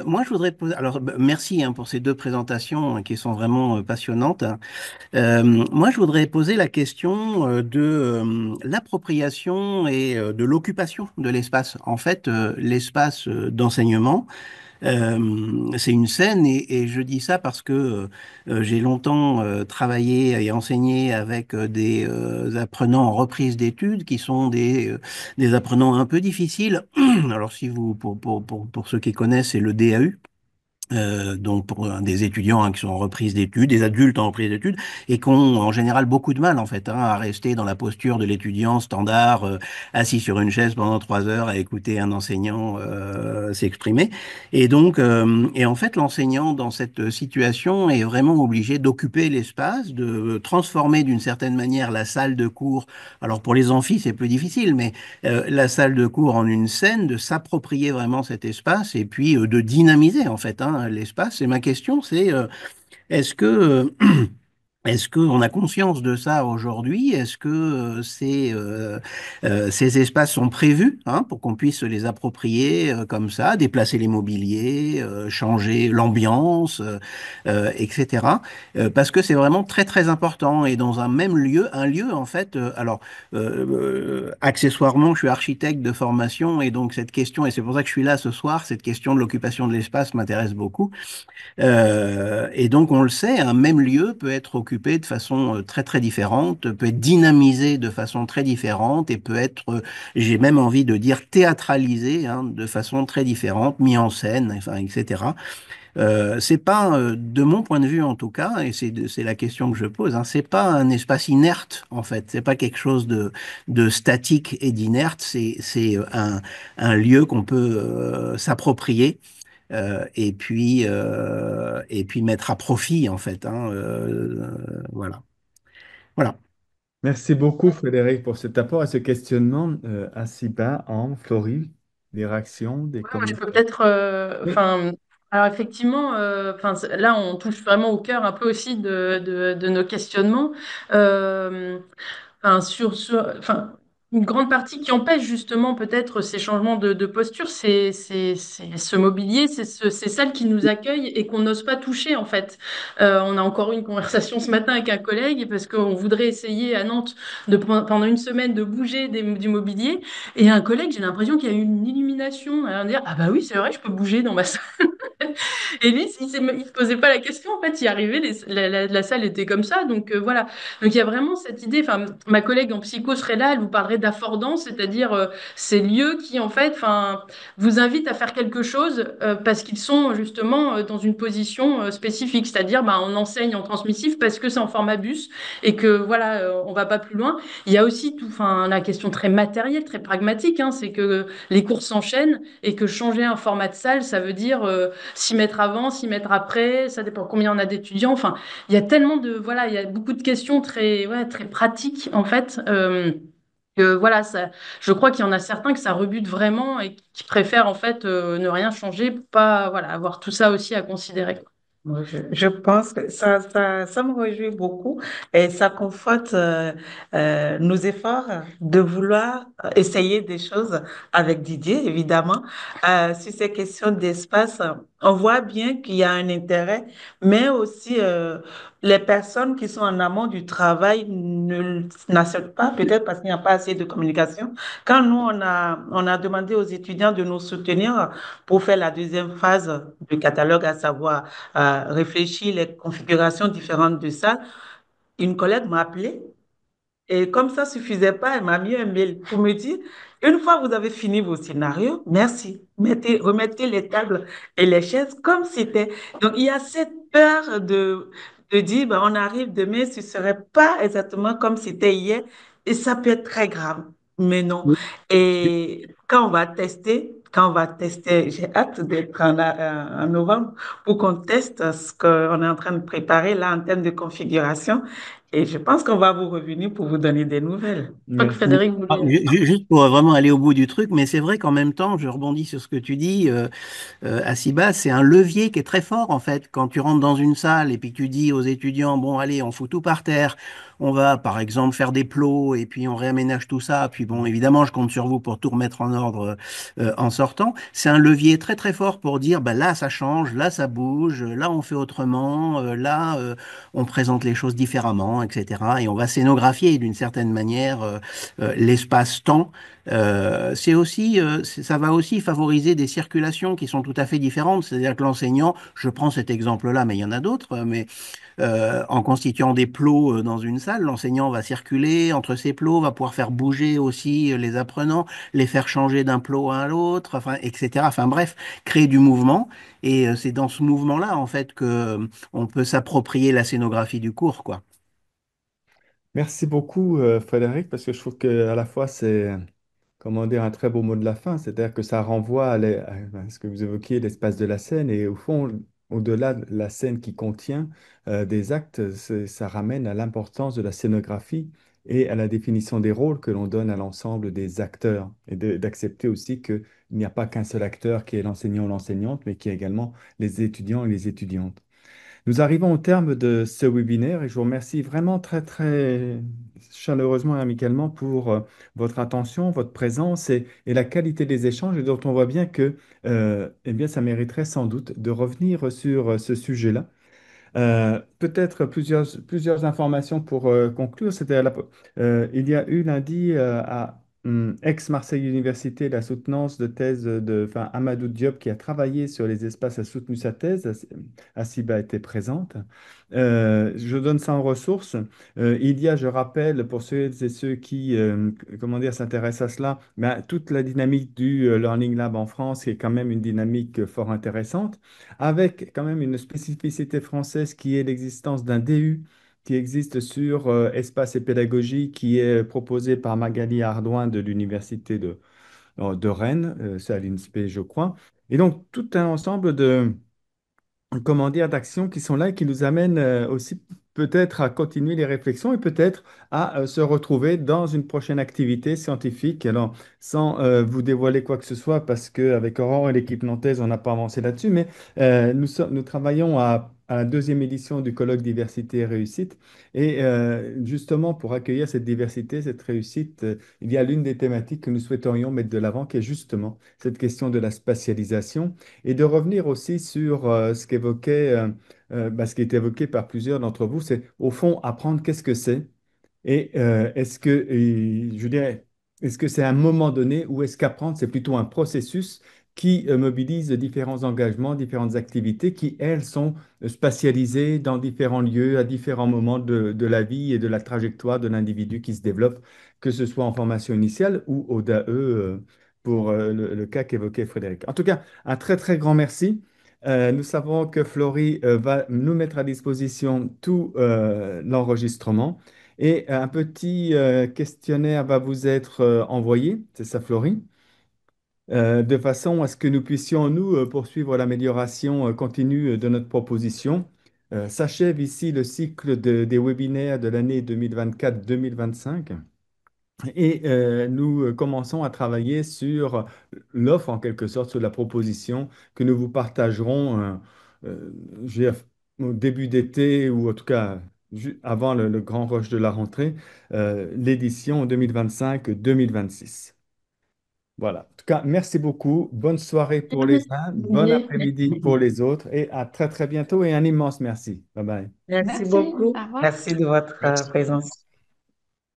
Moi, je voudrais poser. Alors, merci pour ces deux présentations qui sont vraiment passionnantes. Moi, je voudrais poser la question de l'appropriation et de l'occupation de l'espace. En fait, l'espace d'enseignement. C'est une scène et je dis ça parce que j'ai longtemps travaillé et enseigné avec des apprenants en reprise d'études qui sont des apprenants un peu difficiles. Alors si vous, pour ceux qui connaissent, c'est le DAU. Donc pour des étudiants qui sont en reprise d'études, des adultes en reprise d'études, et qui ont en général beaucoup de mal en fait à rester dans la posture de l'étudiant standard, assis sur une chaise pendant 3 heures à écouter un enseignant s'exprimer. Et en fait l'enseignant dans cette situation est vraiment obligé d'occuper l'espace, de transformer d'une certaine manière la salle de cours. Alors pour les amphis c'est plus difficile, mais la salle de cours en une scène, de s'approprier vraiment cet espace et puis de dynamiser en fait l'espace. Et ma question, c'est est-ce que est-ce qu'on a conscience de ça aujourd'hui? Est-ce que ces espaces sont prévus pour qu'on puisse se les approprier comme ça, déplacer les mobiliers, changer l'ambiance, etc. Parce que c'est vraiment très très important. Et dans un lieu en fait, accessoirement, je suis architecte de formation et donc cette question, et c'est pour ça que je suis là ce soir, cette question de l'occupation de l'espace m'intéresse beaucoup. Et donc, on le sait, un même lieu peut être occupé de façon très très différente, peut être dynamisé de façon très différente et peut être, j'ai même envie de dire, théâtralisé de façon très différente, mis en scène, enfin, etc. C'est pas, de mon point de vue en tout cas, et c'est la question que je pose, c'est pas un espace inerte en fait, c'est pas quelque chose de statique et d'inerte, c'est un lieu qu'on peut s'approprier et puis mettre à profit en fait. Voilà. Voilà. Merci beaucoup, Frédéric, pour cet apport et ce questionnement assez bas en Floride. Des réactions, des Ouais, je peux commentaires. peut-être, Oui, alors effectivement, là on touche vraiment au cœur un peu aussi de nos questionnements. Euh, une grande partie qui empêche justement peut-être ces changements de posture, c'est ce mobilier, c'est celle qui nous accueille et qu'on n'ose pas toucher en fait. On a encore eu une conversation ce matin avec un collègue parce qu'on voudrait essayer à Nantes pendant une semaine de bouger du mobilier et un collègue, j'ai l'impression qu'il y a eu une illumination à dire ah bah oui c'est vrai je peux bouger dans ma salle. Et lui, il se posait pas la question. En fait, il arrivait, la salle était comme ça. Donc voilà. Donc il y a vraiment cette idée. Enfin, ma collègue en psycho serait là, elle vous parlerait d'affordance, c'est-à-dire ces lieux qui en fait, enfin, vous invitent à faire quelque chose parce qu'ils sont justement dans une position spécifique, c'est-à-dire bah, on enseigne en transmissif parce que c'est en format bus et que voilà, on va pas plus loin. Il y a aussi tout, enfin, la question très matérielle, très pragmatique, hein, c'est que les cours s'enchaînent et que changer un format de salle, ça veut dire 6 mètres avant, 6 mètres après, ça dépend combien on a d'étudiants. Enfin, il y a tellement de, voilà, il y a beaucoup de questions très, ouais, très pratiques en fait. Que, voilà, ça, je crois qu'il y en a certains que ça rebute vraiment et qui préfèrent en fait ne rien changer pour pas, voilà, avoir tout ça aussi à considérer. Moi, je pense que ça me réjouit beaucoup et ça conforte nos efforts de vouloir essayer des choses avec Didier, évidemment. Sur ces questions d'espace, on voit bien qu'il y a un intérêt, mais aussi les personnes qui sont en amont du travail n'acceptent pas, peut-être parce qu'il n'y a pas assez de communication. Quand nous, on a demandé aux étudiants de nous soutenir pour faire la deuxième phase du catalogue, à savoir réfléchir les configurations différentes de ça. Une collègue m'a appelé et comme ça suffisait pas, elle m'a mis un mail pour me dire, une fois que vous avez fini vos scénarios, merci. Remettez les tables et les chaises comme c'était. Donc, il y a cette peur de dire, ben, on arrive demain, ce serait pas exactement comme c'était hier et ça peut être très grave. Mais non. Et quand on va tester, j'ai hâte d'être en novembre pour qu'on teste ce qu'on est en train de préparer là en termes de configuration. Et je pense qu'on va vous revenir pour vous donner des nouvelles. Je crois que Merci. Frédéric Ah, voulait. juste pour vraiment aller au bout du truc, mais c'est vrai qu'en même temps, je rebondis sur ce que tu dis, Assiba, c'est un levier qui est très fort en fait. Quand tu rentres dans une salle et puis que tu dis aux étudiants, bon allez, on fout tout par terre, on va par exemple faire des plots et puis on réaménage tout ça, puis bon évidemment je compte sur vous pour tout remettre en ordre en sortant. C'est un levier très très fort pour dire, bah, là ça change, là ça bouge, là on fait autrement, là on présente les choses différemment, etc. Et on va scénographier d'une certaine manière l'espace-temps. C'est aussi, ça va aussi favoriser des circulations qui sont tout à fait différentes. C'est-à-dire que l'enseignant, je prends cet exemple-là, mais il y en a d'autres, mais en constituant des plots dans une salle, l'enseignant va circuler entre ces plots, va pouvoir faire bouger aussi les apprenants, les faire changer d'un plot à l'autre, enfin, etc. Enfin bref, créer du mouvement. Et c'est dans ce mouvement-là, en fait, que on peut s'approprier la scénographie du cours, quoi. Merci beaucoup, Frédéric, parce que je trouve que à la fois c'est, comment dire, un très beau mot de la fin, c'est-à-dire que ça renvoie à ce que vous évoquiez, l'espace de la scène, et au fond, au-delà de la scène qui contient des actes, ça ramène à l'importance de la scénographie et à la définition des rôles que l'on donne à l'ensemble des acteurs, et d'accepter aussi qu'il n'y a pas qu'un seul acteur qui est l'enseignant ou l'enseignante, mais qui est également les étudiants et les étudiantes. Nous arrivons au terme de ce webinaire et je vous remercie vraiment très, très chaleureusement et amicalement pour votre attention, votre présence et la qualité des échanges et dont on voit bien que eh bien, ça mériterait sans doute de revenir sur ce sujet-là. Peut-être plusieurs informations pour conclure. Il y a eu lundi à Aix-Marseille Université la soutenance de thèse enfin, Amadou Diop qui a travaillé sur les espaces, a soutenu sa thèse. Asiba était présente. Je donne ça en ressources. Il y a, je rappelle, pour ceux et ceux qui comment dire, s'intéressent à cela, ben, toute la dynamique du Learning Lab en France qui est quand même une dynamique fort intéressante avec quand même une spécificité française qui est l'existence d'un DU qui existe sur espace et pédagogie, qui est proposé par Magali Ardouin de l'Université de Rennes, c'est à l'INSPE, je crois. Et donc, tout un ensemble de, comment dire, d'actions qui sont là et qui nous amènent aussi peut-être à continuer les réflexions et peut-être à se retrouver dans une prochaine activité scientifique. Alors, sans vous dévoiler quoi que ce soit, parce qu'avec Aurore et l'équipe nantaise, on n'a pas avancé là-dessus, mais nous travaillons à la deuxième édition du colloque Diversité et Réussite. Et justement, pour accueillir cette diversité, cette réussite, il y a l'une des thématiques que nous souhaiterions mettre de l'avant, qui est justement cette question de la spatialisation et de revenir aussi sur ce qui est évoqué par plusieurs d'entre vous, c'est au fond apprendre qu'est-ce que c'est et je dirais, est-ce que c'est un moment donné ou est-ce qu'apprendre, c'est plutôt un processus qui mobilisent différents engagements, différentes activités qui, elles, sont spatialisées dans différents lieux, à différents moments de la vie et de la trajectoire de l'individu qui se développe, que ce soit en formation initiale ou au DAE, pour le cas qu'évoquait Frédéric. En tout cas, un très, très grand merci. Nous savons que Florie va nous mettre à disposition tout l'enregistrement et un petit questionnaire va vous être envoyé, c'est ça, Florie? De façon à ce que nous puissions, nous, poursuivre l'amélioration continue de notre proposition. S'achève ici le cycle des webinaires de l'année 2024-2025 et nous commençons à travailler sur l'offre, en quelque sorte, sur la proposition que nous vous partagerons je veux dire, au début d'été ou en tout cas avant le grand rush de la rentrée, l'édition 2025-2026. Voilà. En tout cas, merci beaucoup. Bonne soirée pour les uns, bon Olivier, après-midi pour les autres et à très très bientôt et un immense merci. Bye bye. Merci Merci. beaucoup. Au revoir. Merci de votre Merci. présence.